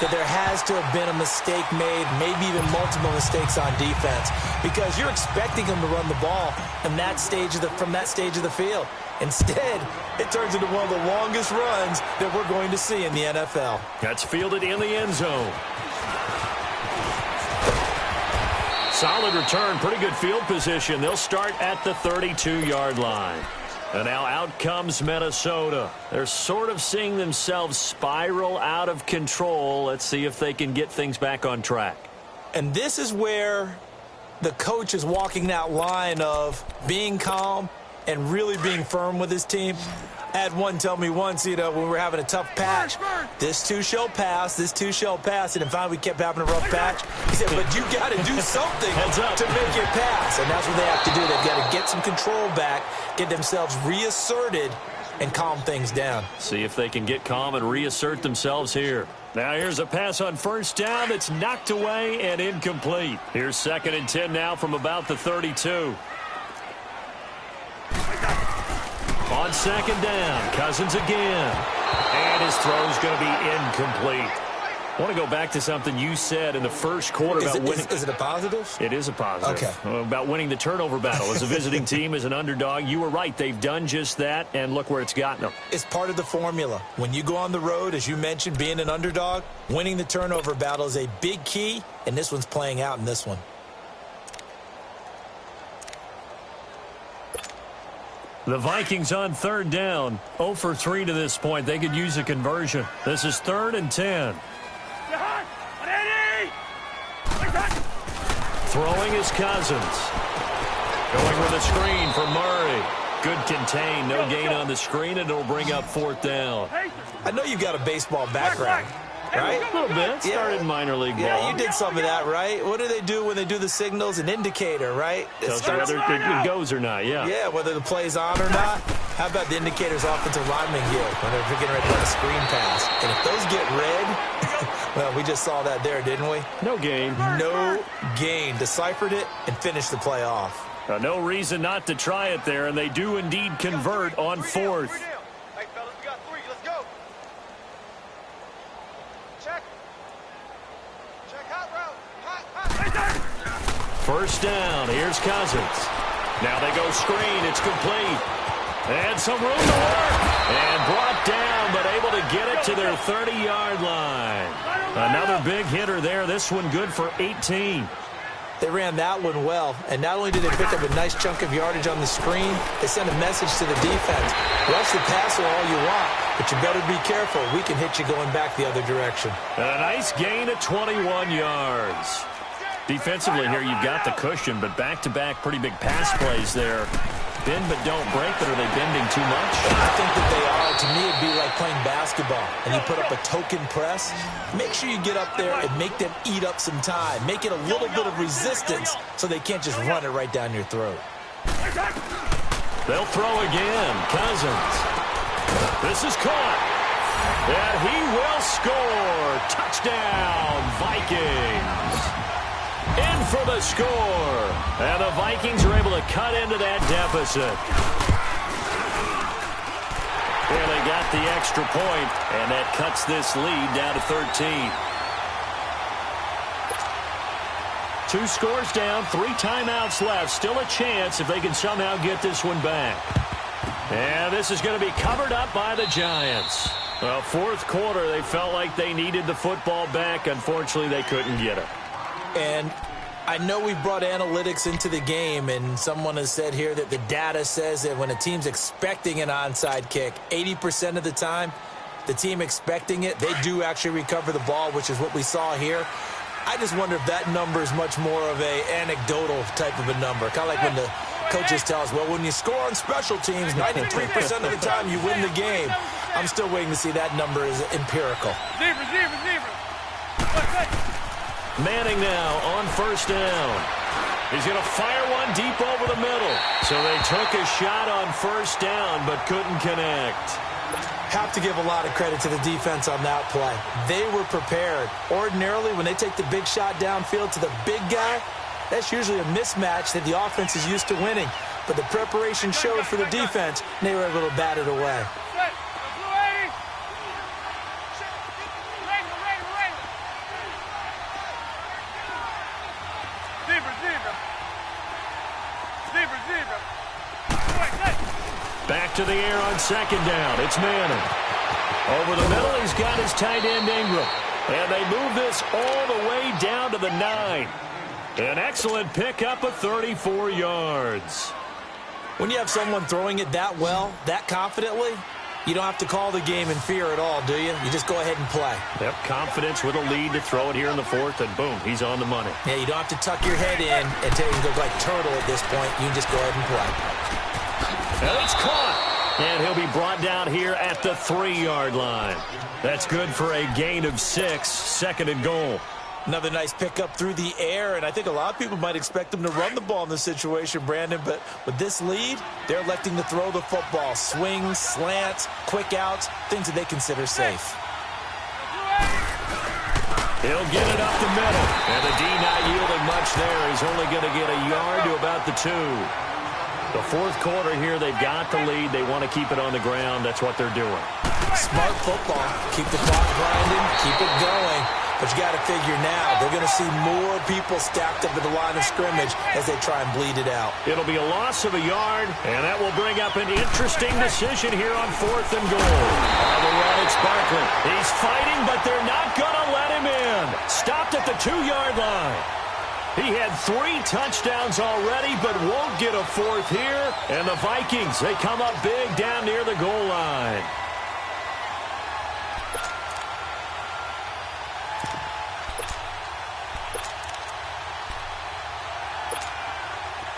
Speaker 2: that there has to have been a mistake made, maybe even multiple mistakes on defense, because you're expecting them to run the ball from that stage of the field. Instead, it turns into one of the longest runs that we're going to see in the NFL.
Speaker 1: That's fielded in the end zone. Solid return, pretty good field position. They'll start at the 32-yard line. And now out comes Minnesota. They're sort of seeing themselves spiral out of control. Let's see if they can get things back on track.
Speaker 2: And this is where the coach is walking that line of being calm and really being firm with his team. I had one tell me once, when we were having a tough patch, this too shall pass, this too shall pass. And finally we kept having a rough patch. He said, but you got to do something to make it pass. And that's what they have to do. They've got to get some control back, get themselves reasserted, and calm things down.
Speaker 1: See if they can get calm and reassert themselves here. Now here's a pass on first down that's knocked away and incomplete. Here's 2nd and 10 now from about the 32. On 2nd down, Cousins again. And his throw's going to be incomplete. I want to go back to something you said in the first quarter about winning.
Speaker 2: Is it a positive?
Speaker 1: It is a positive.
Speaker 2: Okay.
Speaker 1: About winning the turnover battle as a visiting team, as an underdog. You were right. They've done just that, and look where it's gotten them.
Speaker 2: It's part of the formula. When you go on the road, as you mentioned, being an underdog, winning the turnover battle is a big key, and this one's playing out in this one.
Speaker 1: The Vikings on 3rd down, 0 for 3 to this point. They could use a conversion. This is 3rd and 10. Throwing is Cousins. Going with a screen for Murray. Good contain, no gain on the screen, and it'll bring up 4th down.
Speaker 2: I know you've got a baseball background, right?
Speaker 1: A little bit. Started in minor league ball.
Speaker 2: Yeah, you did some of that, right? What do they do when they do the signals? An indicator, right?
Speaker 1: Tells you whether it goes or not, yeah.
Speaker 2: Yeah, whether the play's on or not. How about the indicators offensive linemen get when they're getting ready to run a screen pass? And if those get red, well, we just saw that there, didn't we?
Speaker 1: No gain.
Speaker 2: No gain. Deciphered it and finished the play off.
Speaker 1: No reason not to try it there, and they do indeed convert on 4th.
Speaker 3: Hey, fellas, we got 3. Let's go. Check. Check hot route. Hot.
Speaker 1: First down. Here's Cousins. Now they go screen. It's complete. And some room to work. And brought down, but able to get it to their 30-yard line. Another big hitter there. This one good for 18.
Speaker 2: They ran that one well, and not only did they pick up a nice chunk of yardage on the screen, they sent a message to the defense. Rush the passer all you want, but you better be careful. We can hit you going back the other direction.
Speaker 1: And a nice gain of 21 yards. Defensively here, you've got the cushion, but back-to-back pretty big pass plays there. Bend but don't break, but are they bending too much?
Speaker 2: I think that they are. To me, it'd be like playing basketball, and you put up a token press. Make sure you get up there and make them eat up some time. Make it a little bit of resistance so they can't just run it right down your throat.
Speaker 1: They'll throw again. Cousins. This is caught. And he will score. Touchdown, Vikings. In for the score. And the Vikings are able to cut into that deficit. There they got the extra point, and that cuts this lead down to 13. 2 scores down, 3 timeouts left. Still a chance if they can somehow get this one back. And this is going to be covered up by the Giants. Well, 4th quarter, they felt like they needed the football back. Unfortunately, they couldn't get it.
Speaker 2: And I know we brought analytics into the game, and someone has said here that the data says that when a team's expecting an onside kick, 80% of the time, the team expecting it, they do actually recover the ball, which is what we saw here. I just wonder if that number is much more of a anecdotal type of a number. Kind of like when the coaches tell us, well, when you score on special teams, 93% of the time you win the game. I'm still waiting to see that number is empirical.
Speaker 3: Zebra.
Speaker 1: Manning now on first down. He's going to fire one deep over the middle. So they took a shot on first down but couldn't connect.
Speaker 2: Have to give a lot of credit to the defense on that play. They were prepared. Ordinarily, when they take the big shot downfield to the big guy, that's usually a mismatch that the offense is used to winning. But the preparation showed for the defense, and they were able to bat it away.
Speaker 1: Back to the air on second down. It's Manning. Over the middle, he's got his tight end Ingram. And they move this all the way down to the 9. An excellent pickup of 34 yards.
Speaker 2: When you have someone throwing it that well, that confidently, You don't have to call the game in fear at all, do you? You just go ahead and play.
Speaker 1: Yep, confidence with a lead to throw it here in the fourth, and boom, he's on the money.
Speaker 2: Yeah, you don't have to tuck your head in and take it like turtle at this point. You can just go ahead and play.
Speaker 1: And it's caught. And he'll be brought down here at the 3-yard line. That's good for a gain of 6, second and goal.
Speaker 2: Another nice pickup through the air, and I think a lot of people might expect them to run the ball in this situation, Brandon, but with this lead, they're electing to throw the football. Swings, slants, quick outs, things that they consider safe.
Speaker 1: He'll get it up the middle, and the D not yielding much there. He's only going to get a yard to about the 2. The fourth quarter here, they've got the lead. They want to keep it on the ground. That's what they're doing.
Speaker 2: Smart football. Keep the clock grinding, keep it going. But you got to figure now, they're going to see more people stacked up at the line of scrimmage as they try and bleed it out.
Speaker 1: It'll be a loss of a yard, and that will bring up an interesting decision here on 4th and goal. On the run, it's Barkley. He's fighting, but they're not going to let him in. Stopped at the 2-yard line. He had 3 touchdowns already, but won't get a 4th here. And the Vikings, they come up big down near the goal line.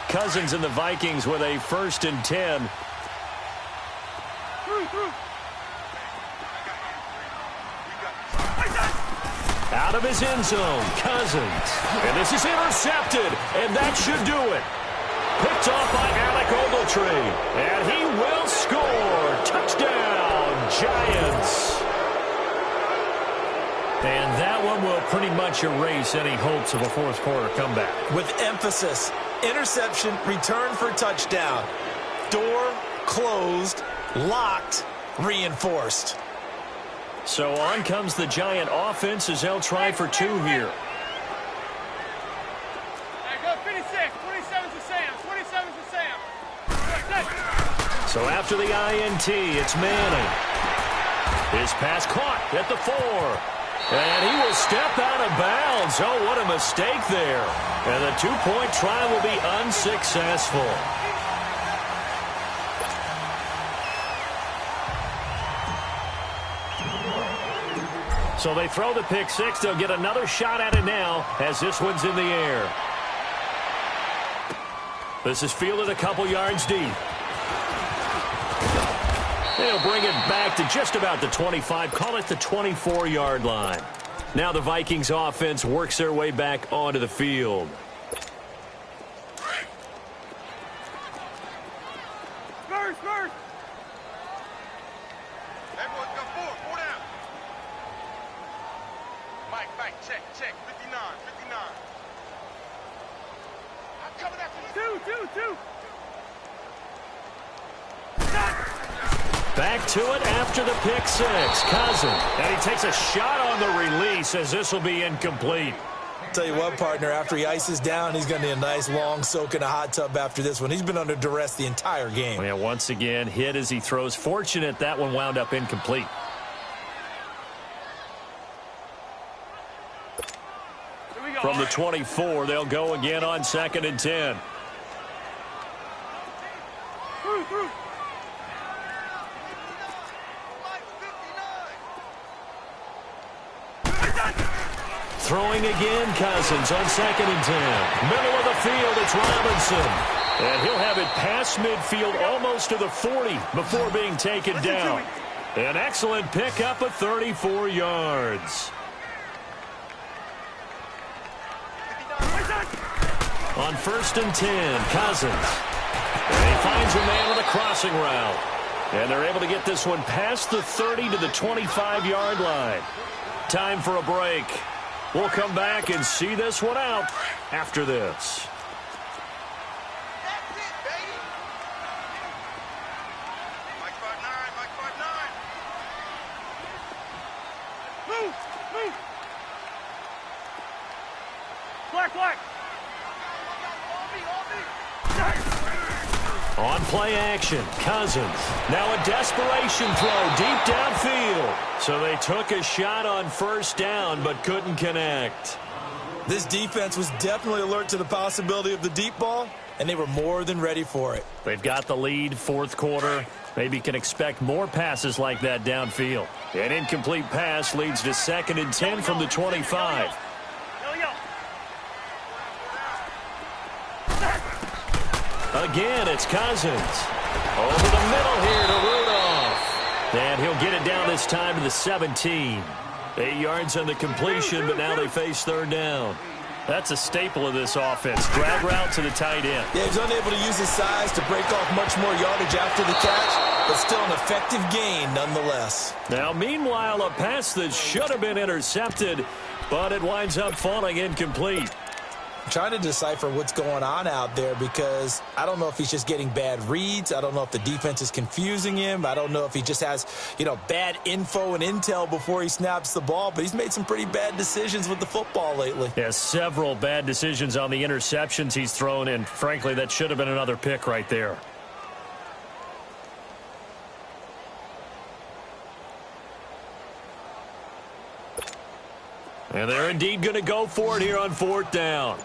Speaker 1: Cousins and the Vikings with a 1st and 10. Out of his end zone, Cousins. And this is intercepted, and that should do it. Picked off by Alec Ogletree. And he will score. Touchdown, Giants. And that one will pretty much erase any hopes of a fourth quarter comeback.
Speaker 2: With emphasis, interception, return for touchdown. Door closed, locked, reinforced.
Speaker 1: So on comes the Giant offense as they'll try for 2 here.
Speaker 3: Go 56. 27's to Sam. 27's to Sam.
Speaker 1: So after the INT, it's Manning. His pass caught at the 4. And he will step out of bounds. Oh, what a mistake there. And the 2-point try will be unsuccessful. So they throw the pick 6. They'll get another shot at it now as this one's in the air. This is fielded a couple yards deep. They'll bring it back to just about the 25. Call it the 24-yard line. Now the Vikings offense works their way back onto the field.
Speaker 3: First.
Speaker 4: Everyone's got 4 down. Mike, check, 59. I'm coming after you.
Speaker 3: 2.
Speaker 1: Back to it after the pick 6. Cousins. And he takes a shot on the release as this will be incomplete.
Speaker 2: Tell you what, partner, after he ices down, he's going to need a nice long soak in a hot tub after this one. He's been under duress the entire game.
Speaker 1: Yeah, once again, hit as he throws. Fortunate that one wound up incomplete. From the 24, they'll go again on 2nd and 10. Throwing again, Cousins on 2nd and 10. Middle of the field, it's Robinson. And he'll have it past midfield almost to the 40 before being taken down. An excellent pickup of 34 yards. On 1st and 10, Cousins. And he finds a man with a crossing route. And they're able to get this one past the 30 to the 25-yard line. Time for a break. We'll come back and see this one out after this.
Speaker 4: That's it, baby. Mike 5'9".
Speaker 3: Move. Black.
Speaker 1: On play action, Cousins. Now a desperation throw deep downfield. So they took a shot on 1st down but couldn't connect.
Speaker 2: This defense was definitely alert to the possibility of the deep ball, and they were more than ready for it.
Speaker 1: They've got the lead, fourth quarter. Maybe can expect more passes like that downfield. An incomplete pass leads to 2nd and 10 from the 25. Again, it's Cousins. Over the middle here to Rudolph. And he'll get it down this time to the 17. 8 yards on the completion, but now they face 3rd down. That's a staple of this offense. Drag route to the tight end.
Speaker 2: Yeah, he's unable to use his size to break off much more yardage after the catch, but still an effective gain nonetheless.
Speaker 1: Now, meanwhile, a pass that should have been intercepted, but it winds up falling incomplete.
Speaker 2: I'm trying to decipher what's going on out there because I don't know if he's just getting bad reads. I don't know if the defense is confusing him. I don't know if he just has, bad info and intel before he snaps the ball, but he's made some pretty bad decisions with the football lately.
Speaker 1: Yeah, several bad decisions on the interceptions he's thrown, and frankly, that should have been another pick right there. And they're indeed going to go for it here on 4th down.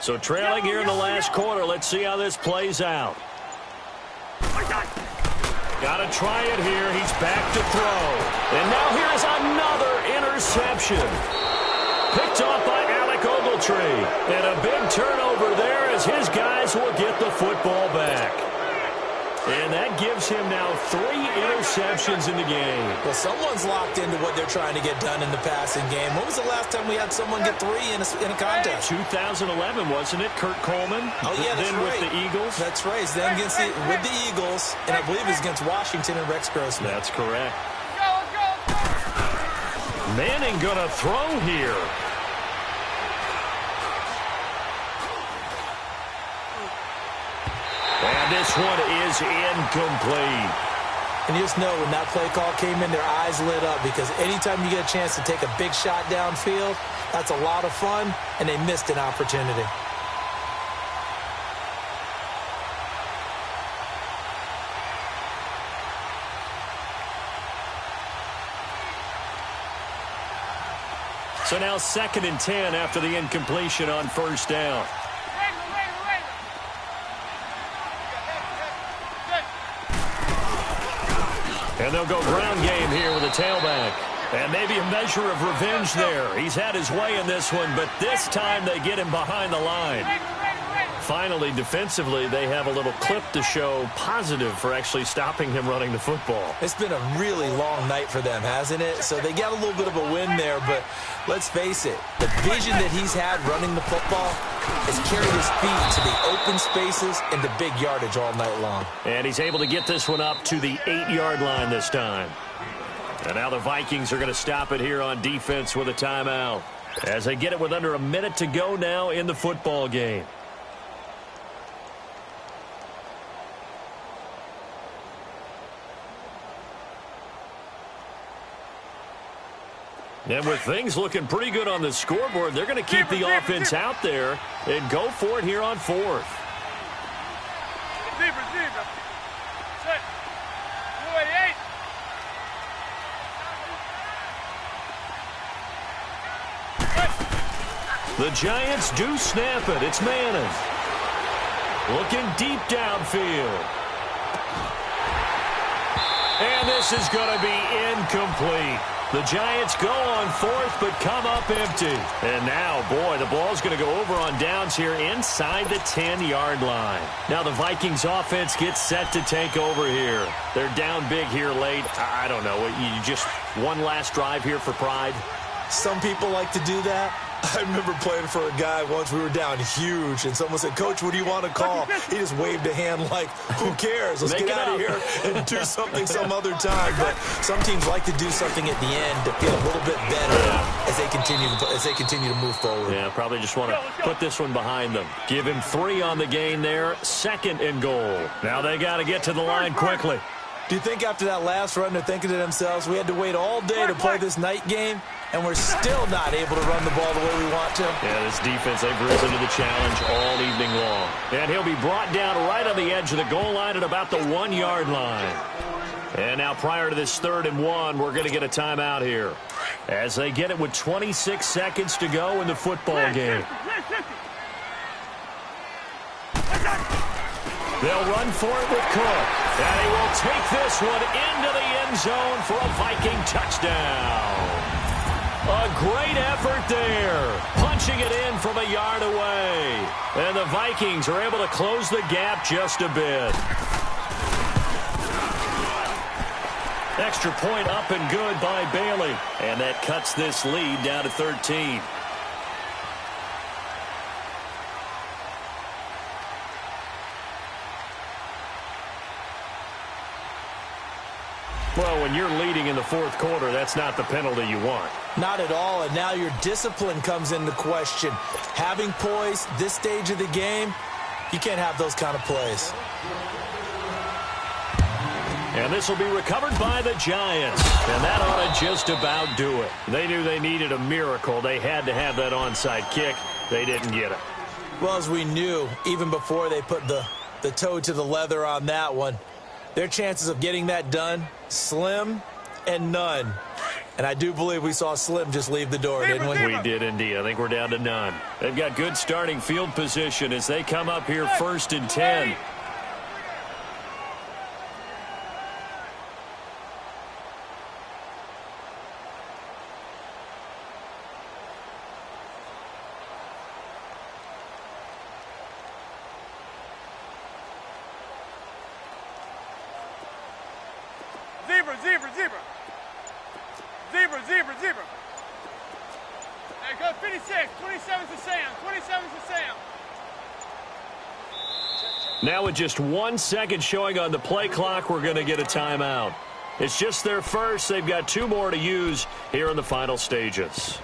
Speaker 1: So trailing here in the last quarter. Let's see how this plays out. Got to try it here. He's back to throw. And now here's another interception. Picked off by Alec Ogletree. And a big turnover there as his guys will get the football back. And that gives him now 3 interceptions in the game.
Speaker 2: Well, someone's locked into what they're trying to get done in the passing game. When was the last time we had someone get 3 in a contest?
Speaker 1: 2011, wasn't it? Kurt Coleman.
Speaker 2: Oh, yeah, that's
Speaker 1: then
Speaker 2: right.
Speaker 1: with the Eagles.
Speaker 2: That's right. Then with the Eagles, and I believe it was against Washington and Rex Grossman.
Speaker 1: That's correct. Manning going to throw here. And this one is incomplete.
Speaker 2: And you just know when that play call came in, their eyes lit up because anytime you get a chance to take a big shot downfield, that's a lot of fun, and they missed an opportunity.
Speaker 1: So now 2nd and 10 after the incompletion on 1st down. And they'll go ground game here with a tailback. And maybe a measure of revenge there. He's had his way in this one, but this time they get him behind the line. Finally, defensively, they have a little clip to show positive for actually stopping him running the football.
Speaker 2: It's been a really long night for them, hasn't it? So they got a little bit of a win there, but let's face it, the vision that he's had running the football has carried his feet to the open spaces and the big yardage all night long.
Speaker 1: And he's able to get this one up to the 8-yard line this time. And now the Vikings are going to stop it here on defense with a timeout as they get it with under a minute to go now in the football game. And with things looking pretty good on the scoreboard, they're going to keep the offense out there and go for it here on 4th. The Giants do snap it. It's Manning. Looking deep downfield. And this is going to be incomplete. The Giants go on 4th, but come up empty. And now, boy, the ball's going to go over on downs here inside the 10-yard line. Now the Vikings offense gets set to take over here. They're down big here late. I don't know. You just one last drive here for pride?
Speaker 2: Some people like to do that. I remember playing for a guy once. We were down huge, and someone said, "Coach, what do you want to call?" He just waved a hand like, who cares? Let's get out of here and do something some other time. But some teams like to do something at the end to feel a little bit better as they continue to move forward.
Speaker 1: Yeah, probably just want to put this one behind them. Give him 3 on the gain there. 2nd and goal. Now they got to get to the line quickly.
Speaker 2: Do you think after that last run they're thinking to themselves, we had to wait all day to play this night game, and we're still not able to run the ball the way we want to?
Speaker 1: Yeah, this defense, they've risen to the challenge all evening long. And he'll be brought down right on the edge of the goal line at about the 1-yard line. And now prior to this 3rd and 1, we're going to get a timeout here as they get it with 26 seconds to go in the football game. They'll run for it with Cook. And he will take this one into the end zone for a Viking touchdown. A great effort there. Punching it in from a yard away. And the Vikings are able to close the gap just a bit. Extra point up and good by Bailey. And that cuts this lead down to 13. Well, when you're leading in the fourth quarter, that's not the penalty you want.
Speaker 2: Not at all, and now your discipline comes into question. Having poise this stage of the game, you can't have those kind of plays.
Speaker 1: And this will be recovered by the Giants. And that ought to just about do it. They knew they needed a miracle. They had to have that onside kick. They didn't get it.
Speaker 2: Well, as we knew, even before they put the toe to the leather on that one, their chances of getting that done, slim and none. And I do believe we saw Slim just leave the door, didn't we?
Speaker 1: We did indeed. I think we're down to none. They've got good starting field position as they come up here 1st and 10.
Speaker 3: Zebra. There goes 56. 27's to Sam. 27's to Sam.
Speaker 1: Now with just 1 second showing on the play clock, we're going to get a timeout. It's just their first. They've got 2 more to use here in the final stages.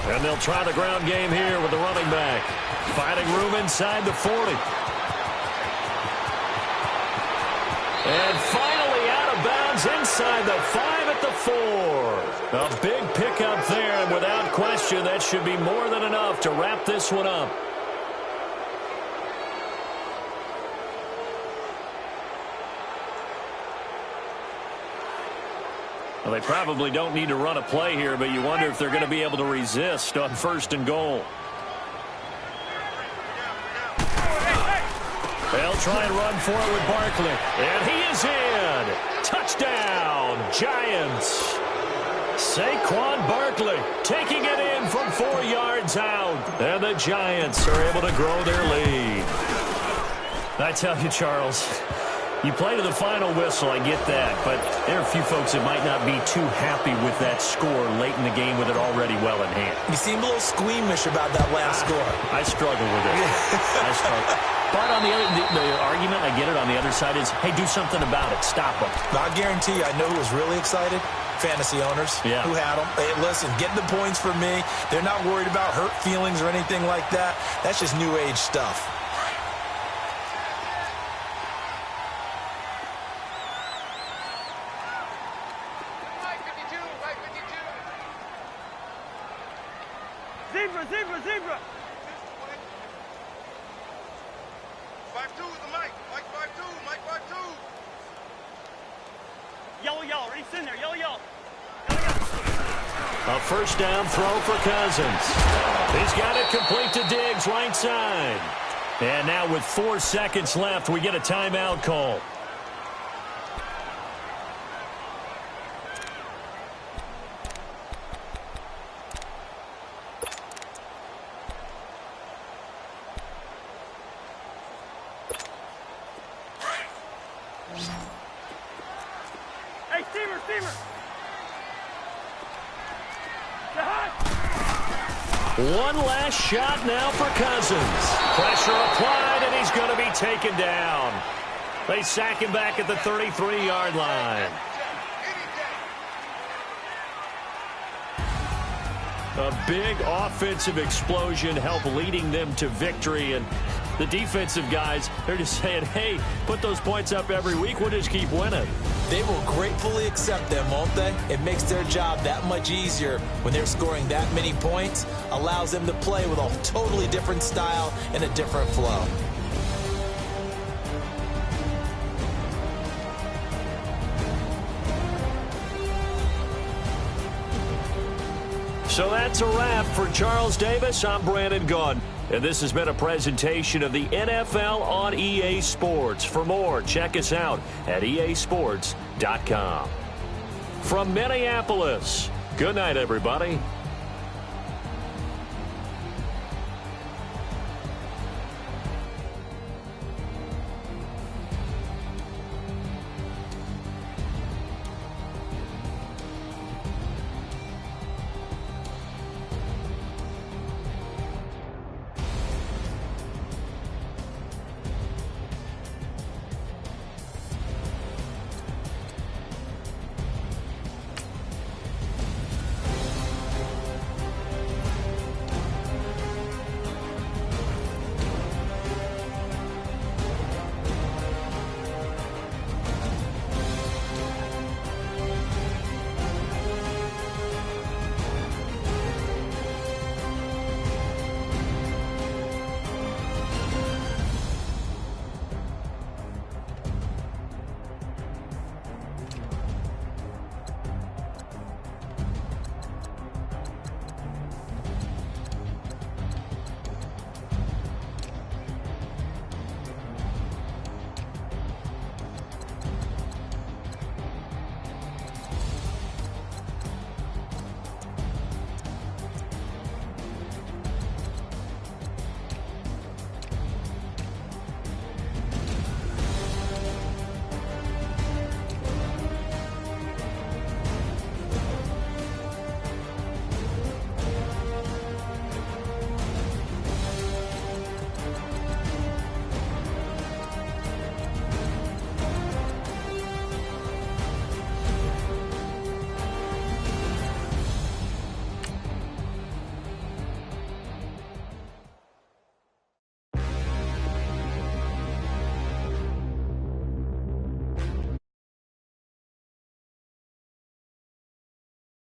Speaker 1: And they'll try the ground game here with the running back. Finding room inside the 40. And finally out of bounds inside the 5 at the 4. A big pickup there, and without question, that should be more than enough to wrap this one up. Well, they probably don't need to run a play here, but you wonder if they're going to be able to resist on 1st and goal. They'll try and run for it with Barkley. And he is in. Touchdown, Giants. Saquon Barkley taking it in from 4 yards out. And the Giants are able to grow their lead. I tell you, Charles, you play to the final whistle, I get that, but there are a few folks that might not be too happy with that score late in the game with it already well in hand.
Speaker 2: You seem a little squeamish about that last score.
Speaker 1: I struggle with it. I struggle. But on the argument, I get it, on the other side is, hey, do something about it. Stop them.
Speaker 2: I guarantee you, I know who was really excited. Fantasy owners who had them. Hey, listen, get the points for me. They're not worried about hurt feelings or anything like that. That's just new age stuff.
Speaker 3: Zebra.
Speaker 4: 5-2 is the Mike. Mike 5-2. Mike 5-2.
Speaker 3: Yellow. Ready, in there. Yellow.
Speaker 1: A 1st down throw for Cousins. He's got it complete to Diggs, right side. And now with 4 seconds left, we get a timeout call.
Speaker 3: Steamer.
Speaker 1: One last shot now for Cousins. Pressure applied, and he's going to be taken down. They sack him back at the 33-yard line. A big offensive explosion helped leading them to victory, and The defensive guys, they're just saying, hey, put those points up every week. We'll just keep winning.
Speaker 2: They will gratefully accept them, won't they? It makes their job that much easier when they're scoring that many points. Allows them to play with a totally different style and a different flow.
Speaker 1: So that's a wrap for Charles Davis. I'm Brandon Gaudin. And this has been a presentation of the NFL on EA Sports. For more, check us out at easports.com. From Minneapolis, good night, everybody.